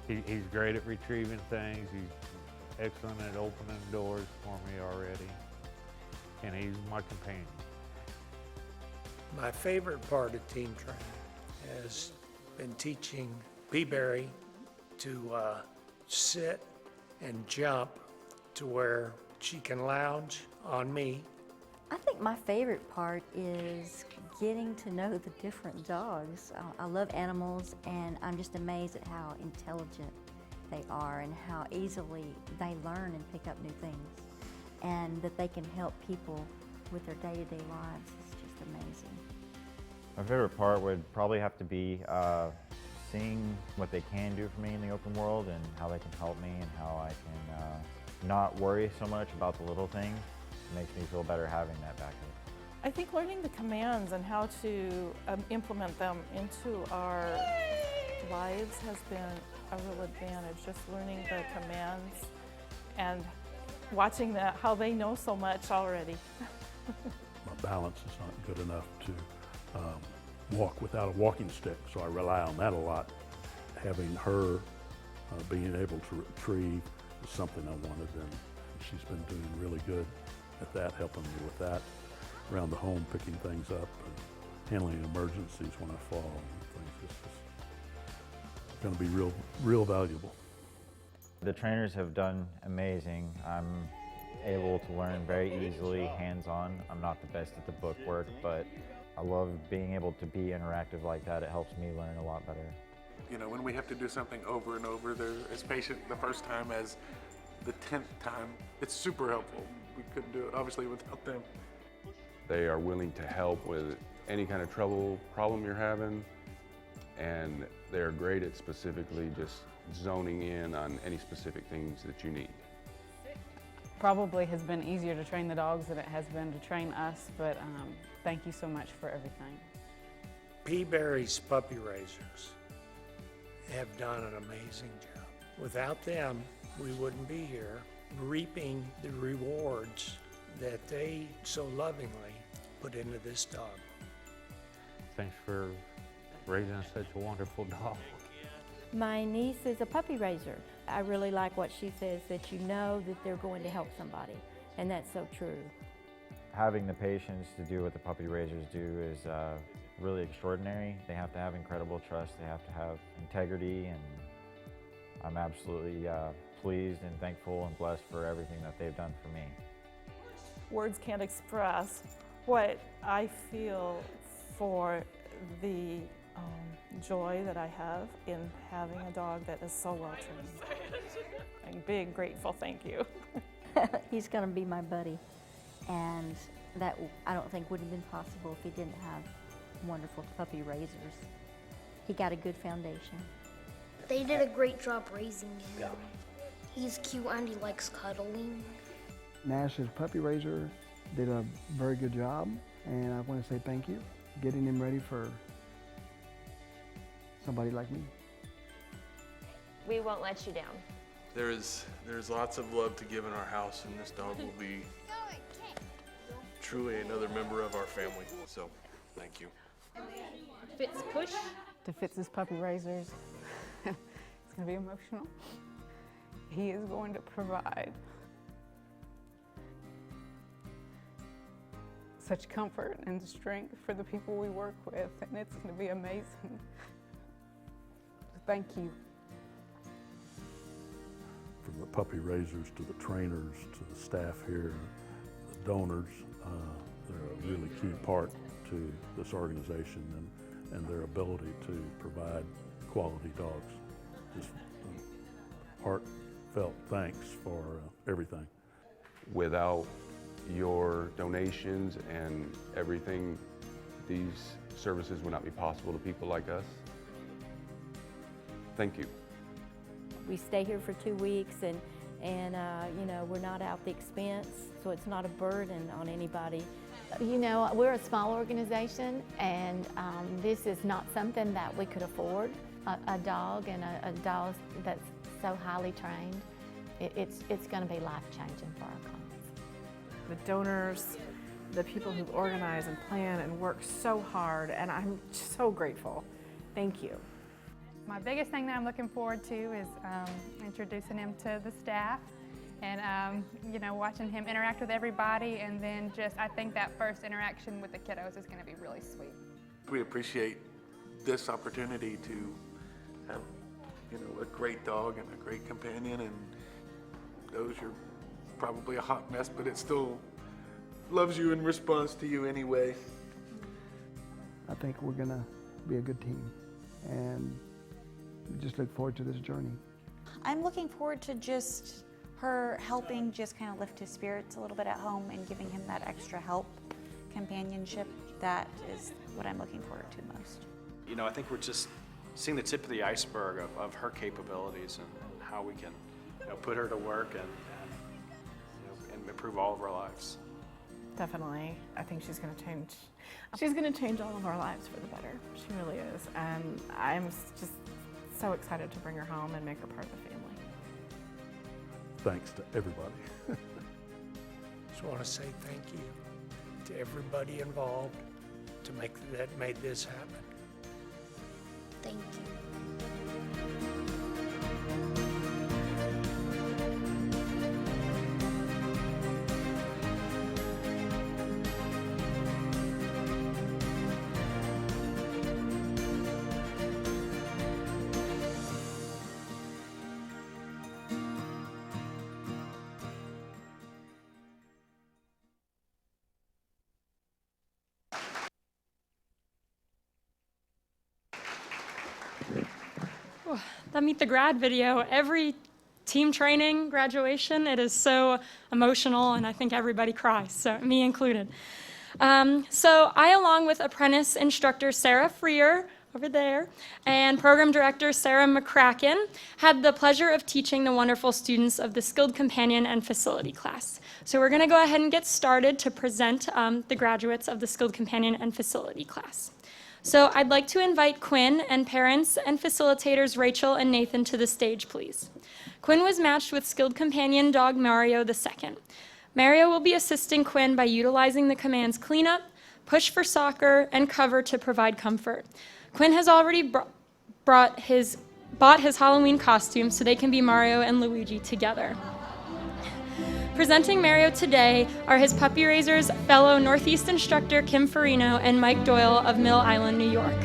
He's great at retrieving things. He's excellent at opening doors for me already. And he's my companion. My favorite part of team training has been teaching Peaberry to sit and jump to where she can lounge on me. I think my favorite part is getting to know the different dogs. I love animals, and I'm just amazed at how intelligent they are and how easily they learn and pick up new things, and that they can help people with their day-to-day lives. It's just amazing. My favorite part would probably have to be seeing what they can do for me in the open world and how they can help me and how I can not worry so much about the little things. It makes me feel better having that backup. I think learning the commands and how to implement them into our lives has been a real advantage. Just learning the commands and watching how they know so much already. My balance is not good enough to walk without a walking stick, so I rely on that a lot. Having her being able to retrieve is something I wanted, and she's been doing really good at that, helping me with that around the home, picking things up and handling emergencies when I fall and things. It's just going to be real valuable. The trainers have done amazing. I'm able to learn very easily, hands-on. I'm not the best at the book work, but I love being able to be interactive like that. It helps me learn a lot better. You know, when we have to do something over and over, they're as patient the first time as the 10th time. It's super helpful. We couldn't do it, obviously, without them. They are willing to help with any kind of problem you're having, and they're great at specifically just zoning in on any specific things that you need. Probably has been easier to train the dogs than it has been to train us, but thank you so much for everything. Peaberry's puppy raisers have done an amazing job. Without them, we wouldn't be here reaping the rewards that they so lovingly put into this dog. Thanks for raising such a wonderful dog. My niece is a puppy raiser. I really like what she says, that you know that they're going to help somebody, and that's so true. Having the patience to do what the puppy raisers do is really extraordinary. They have to have incredible trust, they have to have integrity, and I'm absolutely pleased and thankful and blessed for everything that they've done for me. Words can't express what I feel for the joy that I have in having a dog that is so well trained. I'm big grateful, thank you. He's going to be my buddy, and that I don't think would have been possible if he didn't have wonderful puppy raisers. He got a good foundation. They did a great job raising him. He's cute and he likes cuddling. Nash's puppy raiser did a very good job, and I want to say thank you, getting him ready for somebody like me. We won't let you down. There's lots of love to give in our house, and this dog will be truly another member of our family. So, thank you. Fitz push. To Fitz's puppy raisers, it's going to be emotional. He is going to provide such comfort and strength for the people we work with, and it's going to be amazing. Thank you. From the puppy raisers to the trainers to the staff here, the donors, they're a really key part to this organization and their ability to provide quality dogs. Just heartfelt thanks for everything. Without your donations and everything, these services would not be possible to people like us. Thank you. We stay here for 2 weeks, and you know, we're not out the expense, so it's not a burden on anybody. You know, we're a small organization, and this is not something that we could afford. A dog and a dog that's so highly trained, it's going to be life-changing for our clients. The donors the people who organize and plan and work so hard, and I'm so grateful. Thank you. My biggest thing that I'm looking forward to is introducing him to the staff and you know, watching him interact with everybody, and then just I think that first interaction with the kiddos is going to be really sweet. We appreciate this opportunity to have, you know, a great dog and a great companion, and knows you're probably a hot mess, but it still loves you and responds to you anyway. I think we're gonna be a good team, and we just look forward to this journey. I'm looking forward to just her helping just kind of lift his spirits a little bit at home and giving him that extra help, companionship. That is what I'm looking forward to most. You know, I think we're just seeing the tip of the iceberg of her capabilities and how we can, you know, put her to work and improve all of our lives. Definitely. I think she's going to change. She's going to change all of our lives for the better. She really is. And I'm just so excited to bring her home and make her part of the family. Thanks to everybody. Just want to say thank you to everybody involved that made this happen. Thank you. That Meet the Grad video, every team training, graduation, it is so emotional, and I think everybody cries, so me included. So I, along with apprentice instructor Sarah Freer, over there, and program director Sarah McCracken, had the pleasure of teaching the wonderful students of the Skilled Companion and Facility class. So we're gonna go ahead and get started to present the graduates of the Skilled Companion and Facility class. So I'd like to invite Quinn and parents and facilitators Rachel and Nathan to the stage, please. Quinn was matched with Skilled Companion dog Mario II. Mario will be assisting Quinn by utilizing the commands cleanup, push for soccer, and cover to provide comfort. Quinn has already bought his Halloween costume so they can be Mario and Luigi together. Presenting Mario today are his puppy raisers, fellow Northeast instructor Kim Farino and Mike Doyle of Mill Island, New York.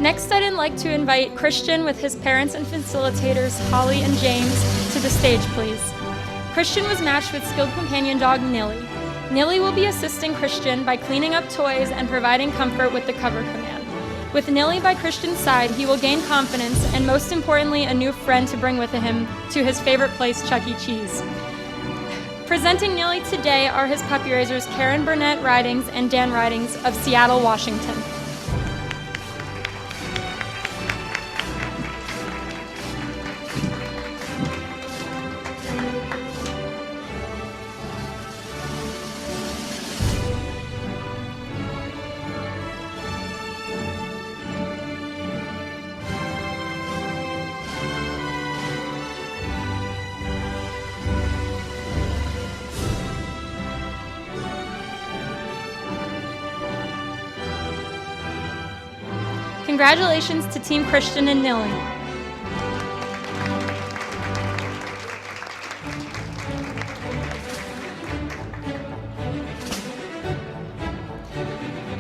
Next, I'd like to invite Christian with his parents and facilitators, Holly and James, to the stage, please. Christian was matched with Skilled Companion dog Nilly. Nilly will be assisting Christian by cleaning up toys and providing comfort with the cover command. With Nilly by Christian's side, he will gain confidence and, most importantly, a new friend to bring with him to his favorite place, Chuck E. Cheese. Presenting Nilly today are his puppy raisers, Karen Burnett Ridings and Dan Ridings of Seattle, Washington. Congratulations to Team Christian and Nilly.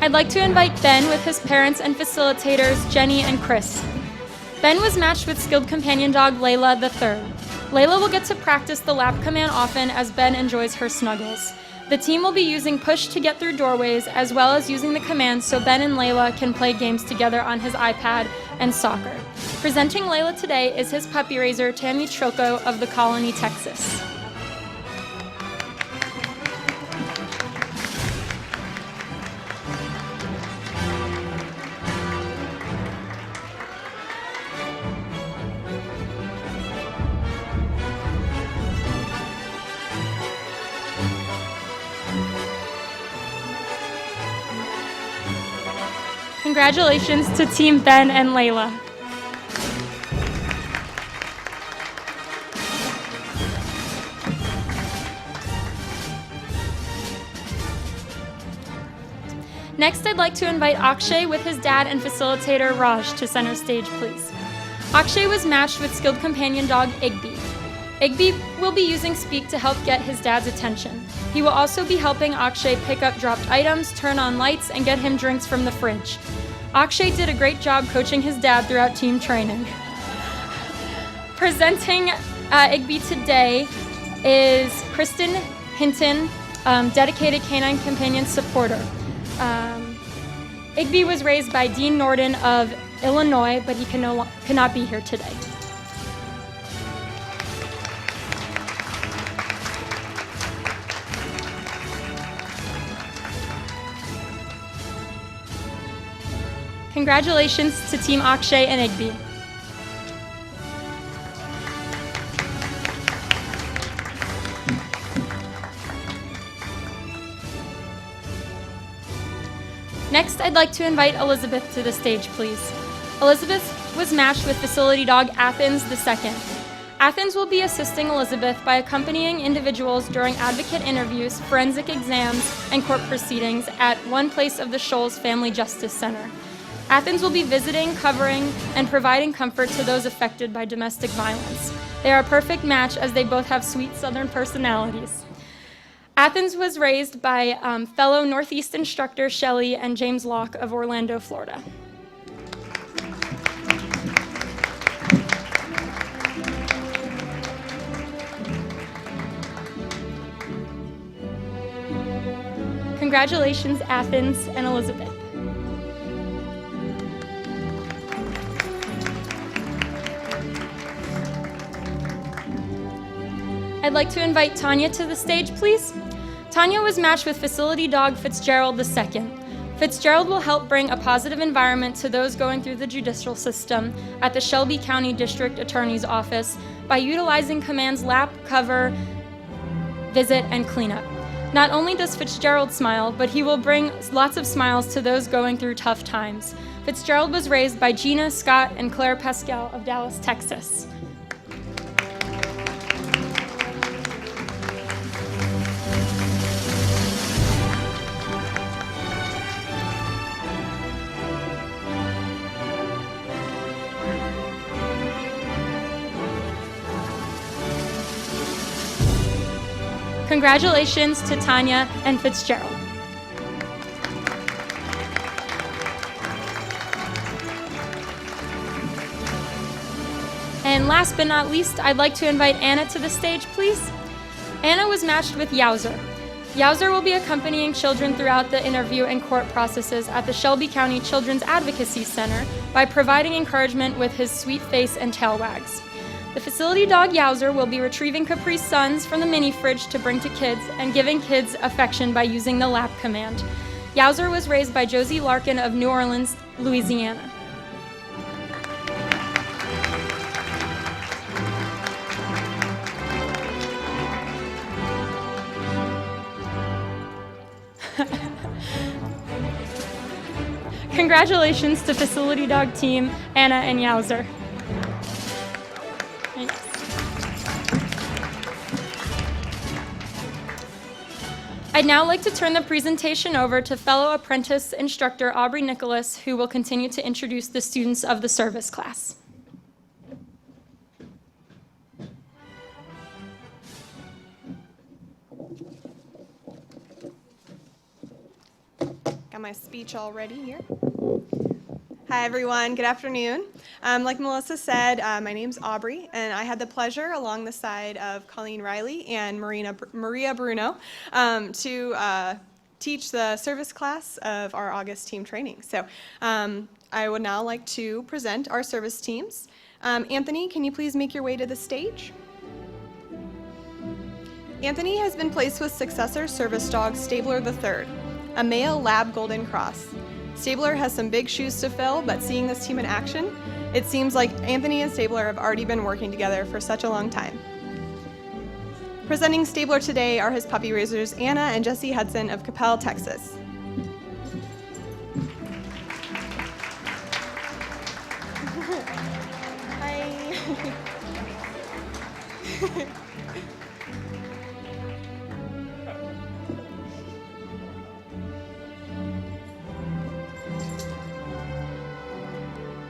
I'd like to invite Ben with his parents and facilitators, Jenny and Chris. Ben was matched with Skilled Companion dog Layla III. Layla will get to practice the lap command often as Ben enjoys her snuggles. The team will be using push to get through doorways, as well as using the commands so Ben and Layla can play games together on his iPad and soccer. Presenting Layla today is his puppy raiser, Tammy Trilko of the Colony, Texas. Congratulations to Team Ben and Layla. Next, I'd like to invite Akshay with his dad and facilitator Raj to center stage, please. Akshay was matched with skilled companion dog Igby. Igby will be using Speak to help get his dad's attention. He will also be helping Akshay pick up dropped items, turn on lights, and get him drinks from the fridge. Akshay did a great job coaching his dad throughout team training. Presenting Igby today is Kristen Hinton, dedicated canine companion supporter. Igby was raised by Dean Norden of Illinois, but he cannot be here today. Congratulations to Team Akshay and Igby. Next, I'd like to invite Elizabeth to the stage, please. Elizabeth was matched with facility dog Athens II. Athens will be assisting Elizabeth by accompanying individuals during advocate interviews, forensic exams, and court proceedings at One Place of the Shoals Family Justice Center. Athens will be visiting, covering, and providing comfort to those affected by domestic violence. They are a perfect match as they both have sweet Southern personalities. Athens was raised by fellow Northeast instructor Shelley and James Locke of Orlando, Florida. Congratulations, Athens and Elizabeth. I'd like to invite Tanya to the stage, please. Tanya was matched with facility dog Fitzgerald II. Fitzgerald will help bring a positive environment to those going through the judicial system at the Shelby County District Attorney's Office by utilizing commands lap, cover, visit, and cleanup. Not only does Fitzgerald smile, but he will bring lots of smiles to those going through tough times. Fitzgerald was raised by Gina, Scott, and Claire Pascal of Dallas, Texas. Congratulations to Tanya and Fitzgerald. And last but not least, I'd like to invite Anna to the stage, please. Anna was matched with Yowzer. Yowzer will be accompanying children throughout the interview and court processes at the Shelby County Children's Advocacy Center by providing encouragement with his sweet face and tail wags. The facility dog Yowzer will be retrieving Capri Suns from the mini fridge to bring to kids and giving kids affection by using the lap command. Yowzer was raised by Josie Larkin of New Orleans, Louisiana. Congratulations to facility dog team Anna and Yowzer. I'd now like to turn the presentation over to fellow apprentice instructor Aubrey Nicholas, who will continue to introduce the students of the service class. Got my speech all ready here. Hi everyone, good afternoon. Like Melissa said, my name's Aubrey, and I had the pleasure along the side of Colleen Riley and Maria Bruno to teach the service class of our August team training. So I would now like to present our service teams. Anthony, can you please make your way to the stage? Anthony has been placed with successor service dog Stabler III, a male lab golden cross. Stabler has some big shoes to fill, but seeing this team in action, it seems like Anthony and Stabler have already been working together for such a long time. Presenting Stabler today are his puppy raisers Anna and Jesse Hudson of Capel, Texas. Hi.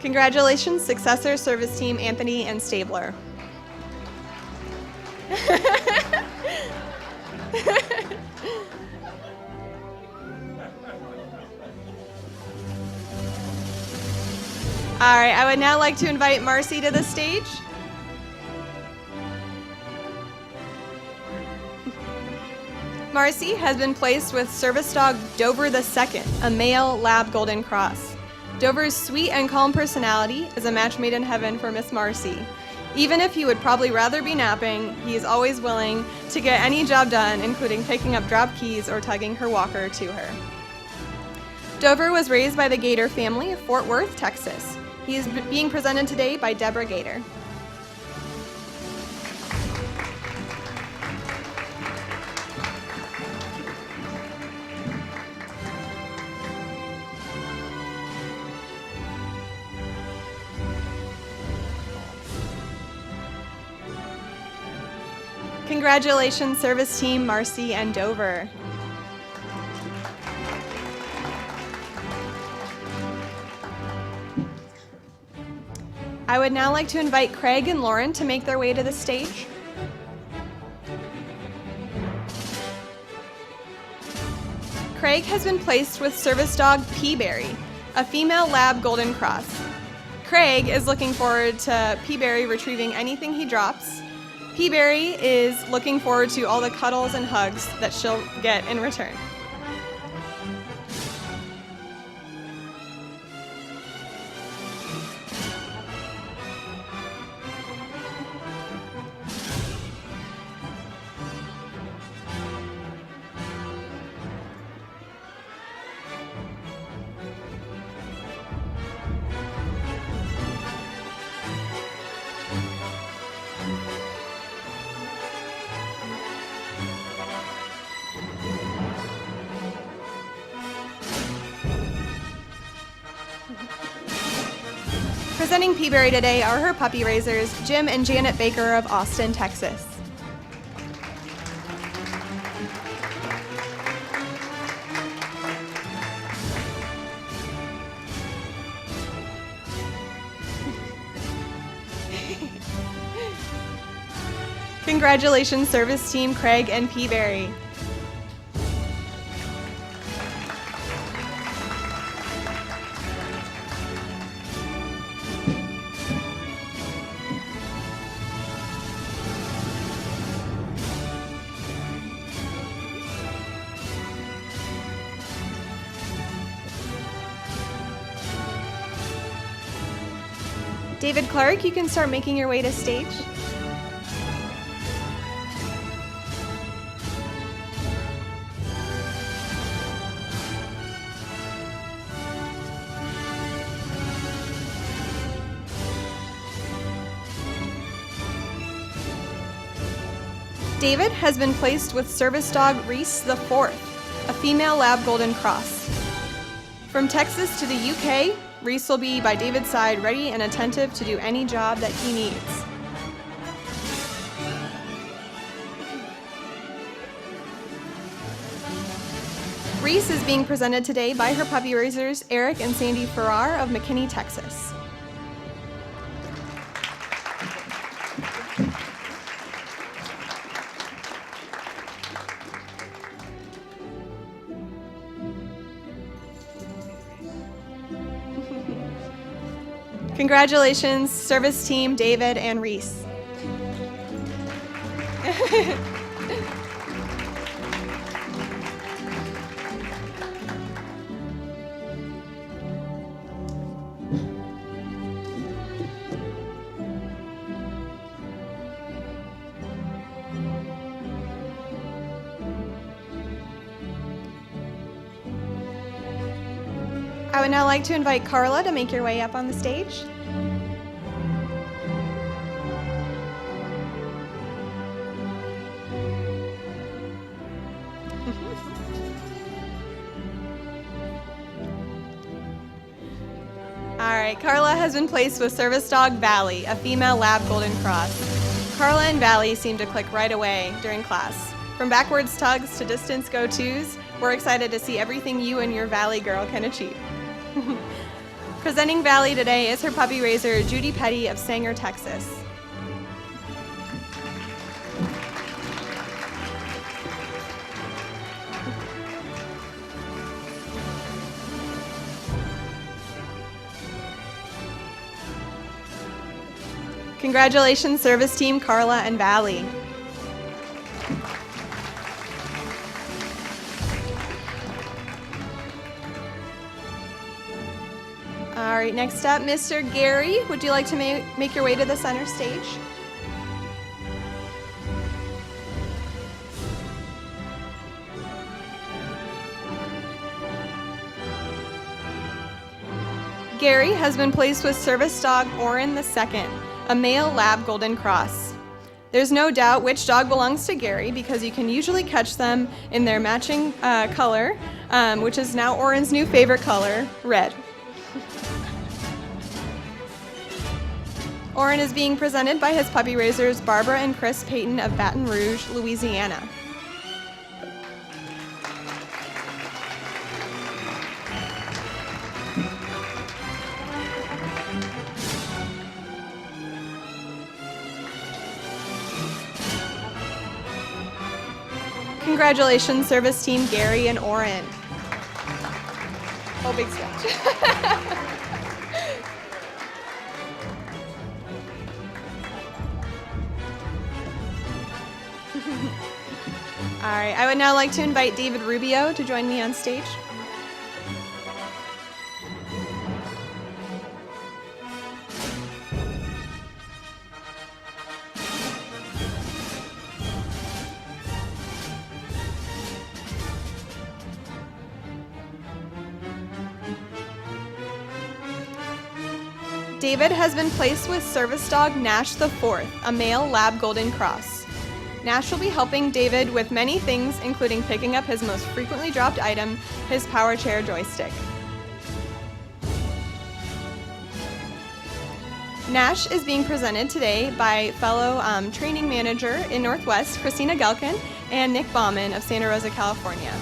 Congratulations, successor service team Anthony and Stabler. All right, I would now like to invite Marcy to the stage. Marcy has been placed with service dog Dover II, a male lab golden cross. Dover's sweet and calm personality is a match made in heaven for Miss Marcy. Even if he would probably rather be napping, he is always willing to get any job done, including picking up drop keys or tugging her walker to her. Dover was raised by the Gator family of Fort Worth, Texas. He is being presented today by Deborah Gator. Congratulations, service team Marcy and Dover. I would now like to invite Craig and Lauren to make their way to the stage. Craig has been placed with service dog Peaberry, a female lab golden cross. Craig is looking forward to Peaberry retrieving anything he drops. Peaberry is looking forward to all the cuddles and hugs that she'll get in return. Presenting Peaberry today are her puppy raisers, Jim and Janet Baker of Austin, Texas. Congratulations, service team Craig and Peaberry. David Clark, you can start making your way to stage. David has been placed with service dog Reese IV, a female lab golden cross. From Texas to the UK, Reese will be by David's side, ready and attentive to do any job that he needs. Reese is being presented today by her puppy raisers, Eric and Sandy Farrar of McKinney, Texas. Congratulations, service team David and Reese. I would now like to invite Carla to make your way up on the stage. All right, Carla has been placed with service dog Valley, a female lab golden cross. Carla and Valley seem to click right away during class. From backwards tugs to distance go-tos, we're excited to see everything you and your Valley girl can achieve. Presenting Valley today is her puppy raiser, Judy Petty of Sanger, Texas. Congratulations, service team Carla and Valley. All right, next up, Mr. Gary, would you like to make your way to the center stage? Gary has been placed with service dog Oren II, a male lab golden cross. There's no doubt which dog belongs to Gary because you can usually catch them in their matching color, which is now Oren's new favorite color, red. Oren is being presented by his puppy raisers Barbara and Chris Payton of Baton Rouge, Louisiana. Congratulations, service team Gary and Oren. Oh, big stretch. All right, I would now like to invite David Rubio to join me on stage. David has been placed with service dog Nash IV, a male lab golden cross. Nash will be helping David with many things, including picking up his most frequently dropped item, his power chair joystick. Nash is being presented today by fellow training manager in Northwest, Christina Gelkin, and Nick Bauman of Santa Rosa, California.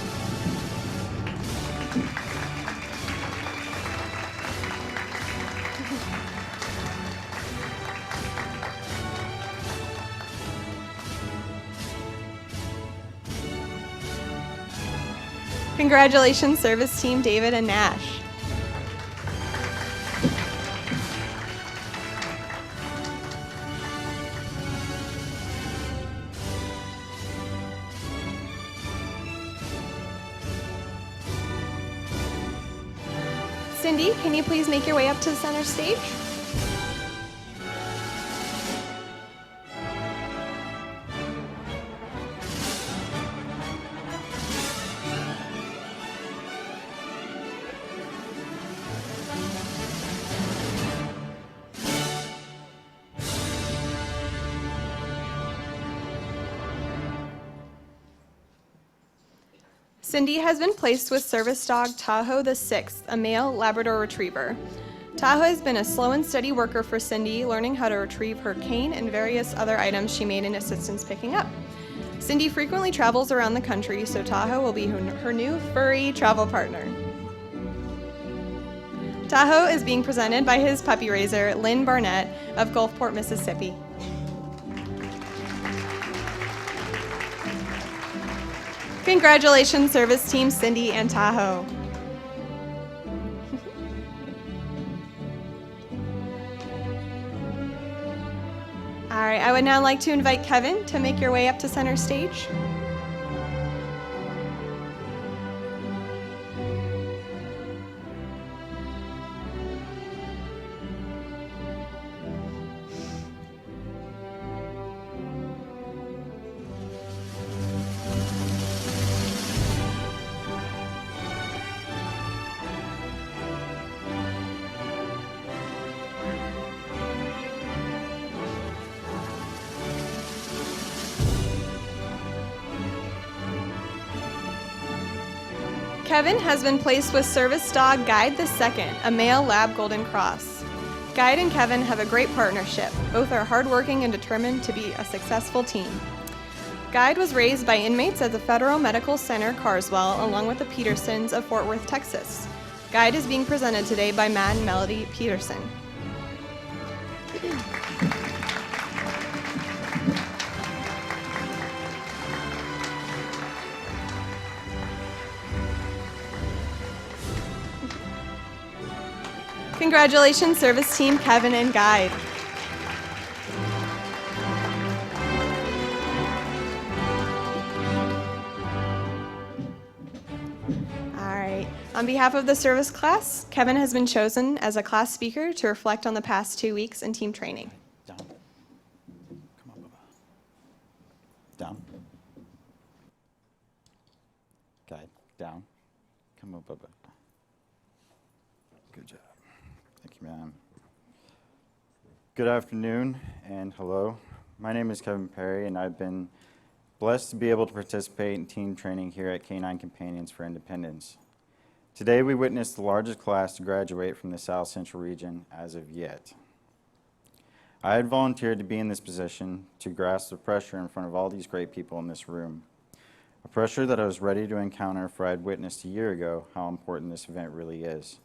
Congratulations, service team David and Nash. Cindy, can you please make your way up to the center stage? Cindy has been placed with service dog Tahoe VI, a male Labrador Retriever. Tahoe has been a slow and steady worker for Cindy, learning how to retrieve her cane and various other items she made an assistance picking up. Cindy frequently travels around the country, so Tahoe will be her new furry travel partner. Tahoe is being presented by his puppy raiser, Lynn Barnett of Gulfport, Mississippi. Congratulations, service team Cindy and Tahoe. right, I would now like to invite Kevin to make your way up to center stage. Kevin has been placed with service dog Guide the Second, a male lab golden cross. Guide and Kevin have a great partnership. Both are hardworking and determined to be a successful team. Guide was raised by inmates at the Federal Medical Center Carswell, along with the Petersons of Fort Worth, Texas. Guide is being presented today by Matt and Melody Peterson. Congratulations, service team Kevin and Guide. All right. On behalf of the service class, Kevin has been chosen as a class speaker to reflect on the past 2 weeks in team training. Down. Come on, Bubba. Down. Guide. Down. Come on, Bubba. Good job. Thank you, ma'am. Good afternoon and hello. My name is Kevin Perry, and I've been blessed to be able to participate in team training here at Canine Companions for Independence. Today we witnessed the largest class to graduate from the South Central region as of yet. I had volunteered to be in this position to grasp the pressure in front of all these great people in this room. A pressure that I was ready to encounter, for I had witnessed a year ago how important this event really is.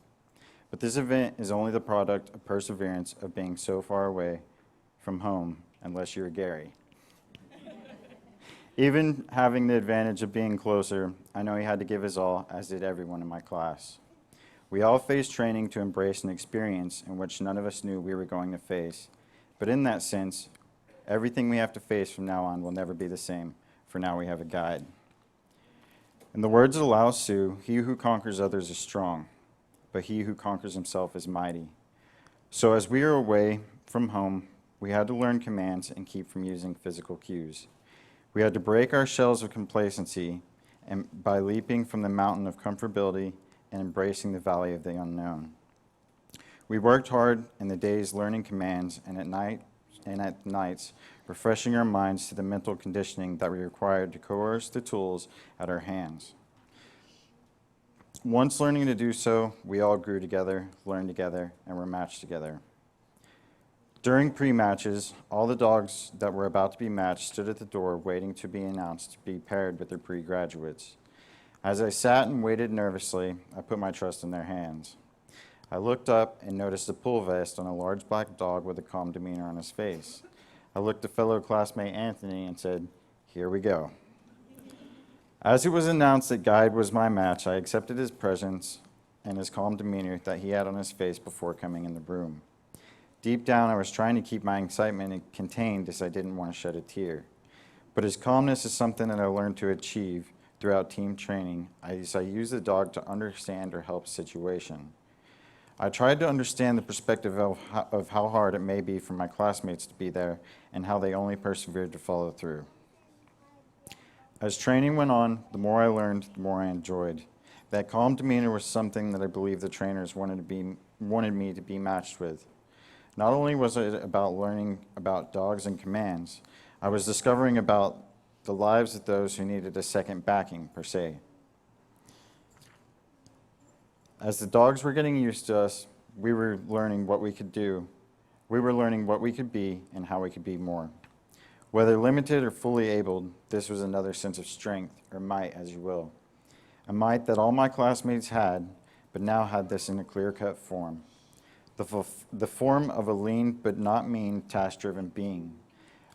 But this event is only the product of perseverance of being so far away from home, unless you're Gary. Even having the advantage of being closer, I know he had to give his all, as did everyone in my class. We all faced training to embrace an experience in which none of us knew we were going to face. But in that sense, everything we have to face from now on will never be the same, for now we have a guide. In the words of Lao Tzu, he who conquers others is strong, but he who conquers himself is mighty. So as we are away from home, we had to learn commands and keep from using physical cues. We had to break our shells of complacency and by leaping from the mountain of comfortability and embracing the valley of the unknown. We worked hard in the days learning commands and at nights refreshing our minds to the mental conditioning that we required to coerce the tools at our hands. Once learning to do so, we all grew together, learned together, and were matched together. During pre-matches, all the dogs that were about to be matched stood at the door waiting to be announced to be paired with their pre-graduates. As I sat and waited nervously, I put my trust in their hands. I looked up and noticed a pull vest on a large black dog with a calm demeanor on his face. I looked at fellow classmate Anthony and said, "Here we go." As it was announced that Guide was my match, I accepted his presence and his calm demeanor that he had on his face before coming in the room. Deep down, I was trying to keep my excitement contained as I didn't want to shed a tear. But his calmness is something that I learned to achieve throughout team training as I used the dog to understand or help a situation. I tried to understand the perspective of how hard it may be for my classmates to be there and how they only persevered to follow through. As training went on, the more I learned, the more I enjoyed. That calm demeanor was something that I believe the trainers wanted me to be matched with. Not only was it about learning about dogs and commands, I was discovering about the lives of those who needed a second backing, per se. As the dogs were getting used to us, we were learning what we could do. We were learning what we could be and how we could be more. Whether limited or fully abled, this was another sense of strength, or might, as you will. A might that all my classmates had, but now had this in a clear-cut form. The form of a lean but not mean task-driven being.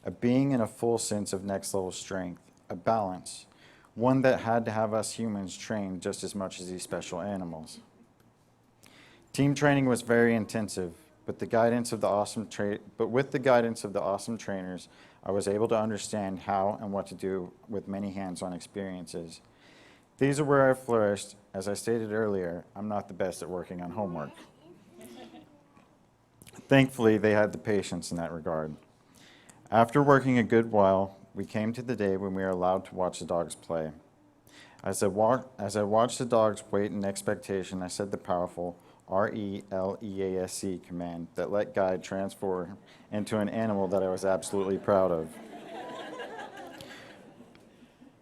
A being in a full sense of next-level strength. A balance. One that had to have us humans trained just as much as these special animals. Team training was very intensive. with the guidance of the awesome trainers, I was able to understand how and what to do with many hands-on experiences. These are where I flourished. As I stated earlier, I'm not the best at working on homework. Thankfully, they had the patience in that regard. After working a good while, we came to the day when we were allowed to watch the dogs play. As I watched the dogs wait in expectation, I said the powerful RELEASC command that let Guy transform into an animal that I was absolutely proud of.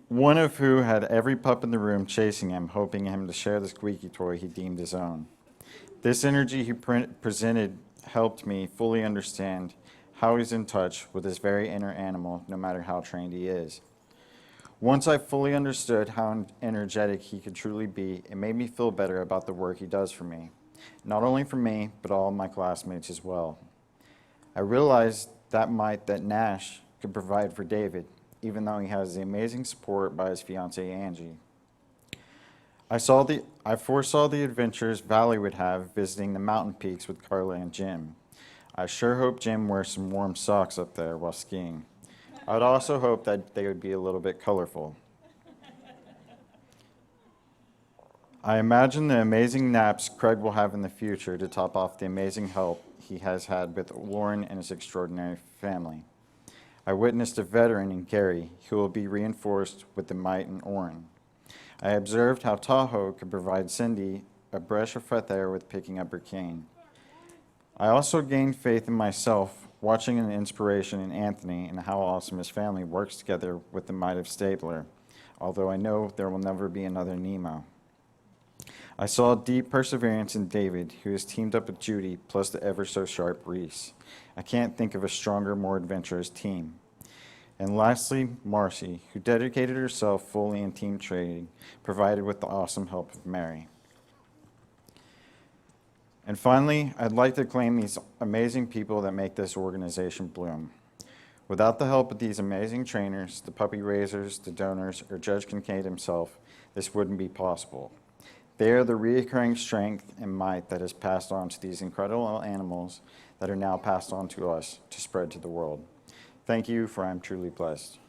One of who had every pup in the room chasing him, hoping him to share the squeaky toy he deemed his own. This energy he presented helped me fully understand how he's in touch with his very inner animal, no matter how trained he is. Once I fully understood how energetic he could truly be, it made me feel better about the work he does for me. Not only for me, but all of my classmates as well. I realized that might that Nash could provide for David, even though he has the amazing support by his fiancée, Angie. I foresaw the adventures Valley would have visiting the mountain peaks with Carla and Jim. I sure hope Jim wears some warm socks up there while skiing. I would also hope that they would be a little bit colorful. I imagine the amazing naps Craig will have in the future to top off the amazing help he has had with Lauren and his extraordinary family. I witnessed a veteran in Gary who will be reinforced with the might in Orrin. I observed how Tahoe could provide Cindy a breath of fresh air with picking up her cane. I also gained faith in myself, watching an inspiration in Anthony and how awesome his family works together with the might of Stabler, although I know there will never be another Nemo. I saw deep perseverance in David, who has teamed up with Judy, plus the ever-so-sharp Reese. I can't think of a stronger, more adventurous team. And lastly, Marcy, who dedicated herself fully in team training, provided with the awesome help of Mary. And finally, I'd like to claim these amazing people that make this organization bloom. Without the help of these amazing trainers, the puppy raisers, the donors, or Judge Kincaid himself, this wouldn't be possible. They are the recurring strength and might that is passed on to these incredible animals that are now passed on to us to spread to the world. Thank you, for I'm truly blessed.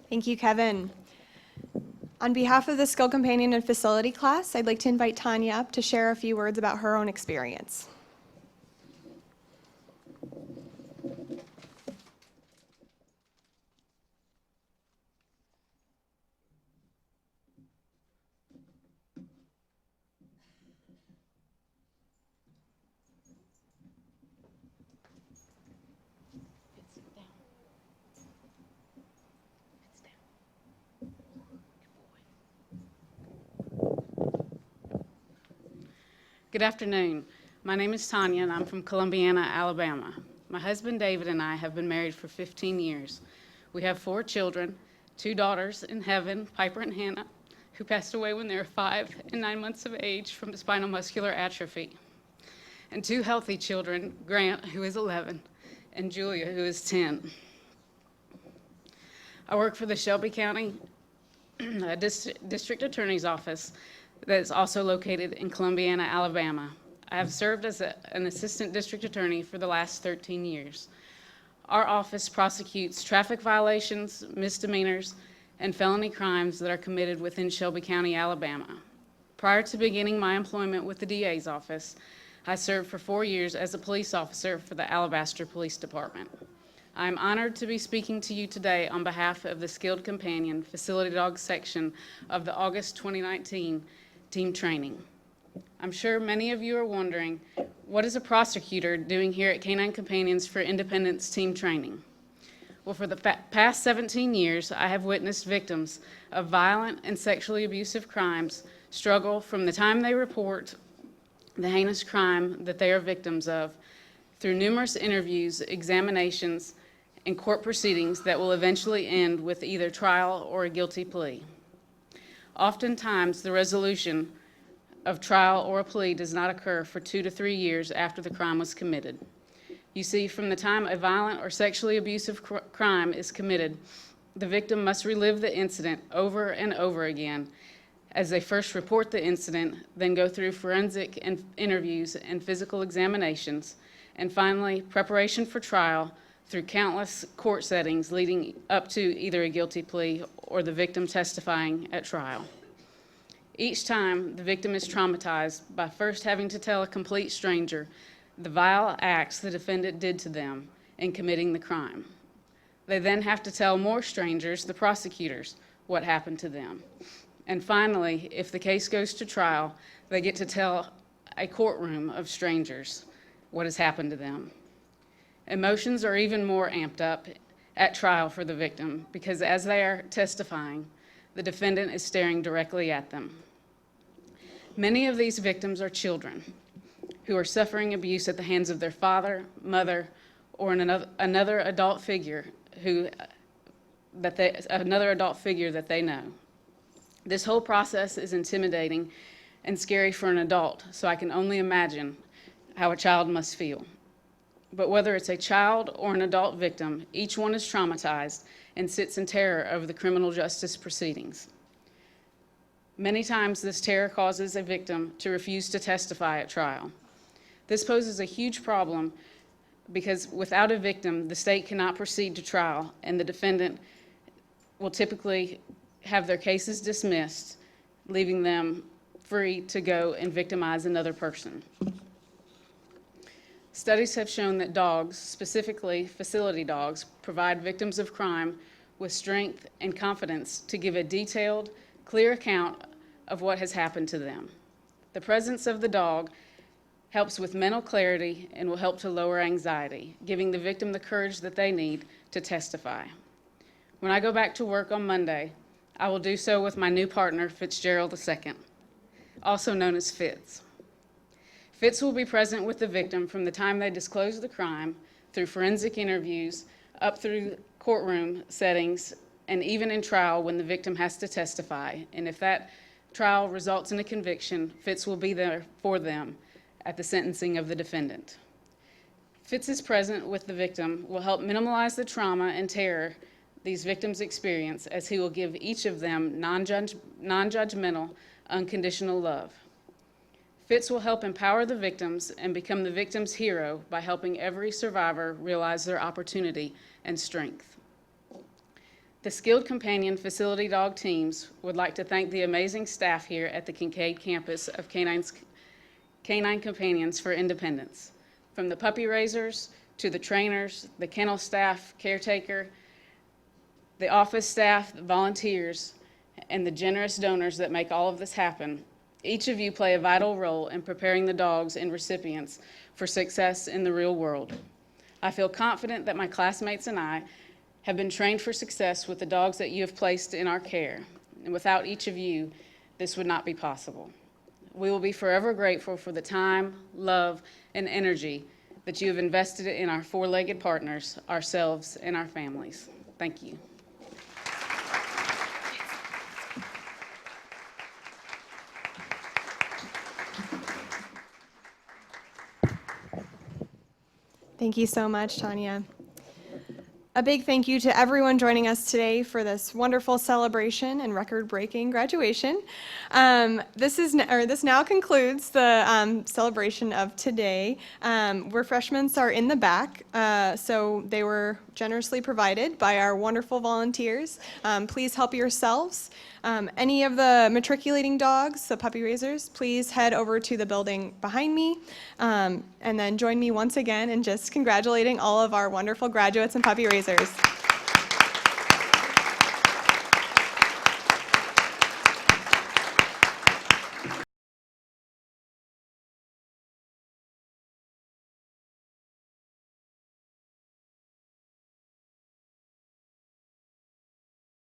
Thank you, Kevin. On behalf of the Skill Companion and Facility class, I'd like to invite Tanya up to share a few words about her own experience. Good afternoon. My name is Tanya, and I'm from Columbiana, Alabama. My husband David and I have been married for 15 years. We have 4 children, 2 daughters in heaven, Piper and Hannah, who passed away when they were 5 and 9 months of age from spinal muscular atrophy, and 2 healthy children, Grant, who is 11, and Julia, who is 10. I work for the Shelby County District Attorney's Office that is also located in Columbiana, Alabama. I have served as an assistant district attorney for the last 13 years. Our office prosecutes traffic violations, misdemeanors, and felony crimes that are committed within Shelby County, Alabama. Prior to beginning my employment with the DA's office, I served for 4 years as a police officer for the Alabaster Police Department. I am honored to be speaking to you today on behalf of the Skilled Companion Facility Dog section of the August 2019 team training. I'm sure many of you are wondering, what is a prosecutor doing here at Canine Companions for Independence team training? Well, for the past 17 years, I have witnessed victims of violent and sexually abusive crimes struggle from the time they report the heinous crime that they are victims of through numerous interviews, examinations, and court proceedings that will eventually end with either trial or a guilty plea. Oftentimes, the resolution of trial or a plea does not occur for 2 to 3 years after the crime was committed. You see, from the time a violent or sexually abusive crime is committed, the victim must relive the incident over and over again as they first report the incident, then go through forensic interviews and physical examinations, and finally, preparation for trial through countless court settings leading up to either a guilty plea or the victim testifying at trial. Each time, the victim is traumatized by first having to tell a complete stranger the vile acts the defendant did to them in committing the crime. They then have to tell more strangers, the prosecutors, what happened to them. And finally, if the case goes to trial, they get to tell a courtroom of strangers what has happened to them. Emotions are even more amped up at trial for the victim because as they are testifying, the defendant is staring directly at them. Many of these victims are children who are suffering abuse at the hands of their father, mother, or another adult figure that they know. This whole process is intimidating and scary for an adult, so I can only imagine how a child must feel. But whether it's a child or an adult victim, each one is traumatized and sits in terror over the criminal justice proceedings. Many times this terror causes a victim to refuse to testify at trial. This poses a huge problem because without a victim, the state cannot proceed to trial and the defendant will typically have their cases dismissed, leaving them free to go and victimize another person. Studies have shown that dogs, specifically facility dogs, provide victims of crime with strength and confidence to give a detailed, clear account of what has happened to them. The presence of the dog helps with mental clarity and will help to lower anxiety, giving the victim the courage that they need to testify. When I go back to work on Monday, I will do so with my new partner, Fitzgerald II, also known as Fitz. Fitz will be present with the victim from the time they disclose the crime, through forensic interviews, up through courtroom settings, and even in trial when the victim has to testify. And if that trial results in a conviction, Fitz will be there for them at the sentencing of the defendant. Fitz's presence with the victim will help minimize the trauma and terror these victims experience, as he will give each of them non-judgmental, unconditional love. Fitz will help empower the victims and become the victim's hero by helping every survivor realize their opportunity and strength. The skilled companion facility dog teams would like to thank the amazing staff here at the Kincaid campus of Canine Companions for Independence, from the puppy raisers to the trainers, the kennel staff, caretaker, the office staff, the volunteers, and the generous donors that make all of this happen. Each of you play a vital role in preparing the dogs and recipients for success in the real world. I feel confident that my classmates and I have been trained for success with the dogs that you have placed in our care, and without each of you, this would not be possible. We will be forever grateful for the time, love, and energy that you have invested in our four-legged partners, ourselves, and our families. Thank you. Thank you so much, Tanya. A big thank you to everyone joining us today for this wonderful celebration and record-breaking graduation. This now concludes the celebration of today. Refreshments are in the back, so they were generously provided by our wonderful volunteers. Please help yourselves. Any of the matriculating dogs, the puppy raisers, please head over to the building behind me, and then join me once again in just congratulating all of our wonderful graduates and puppy raisers.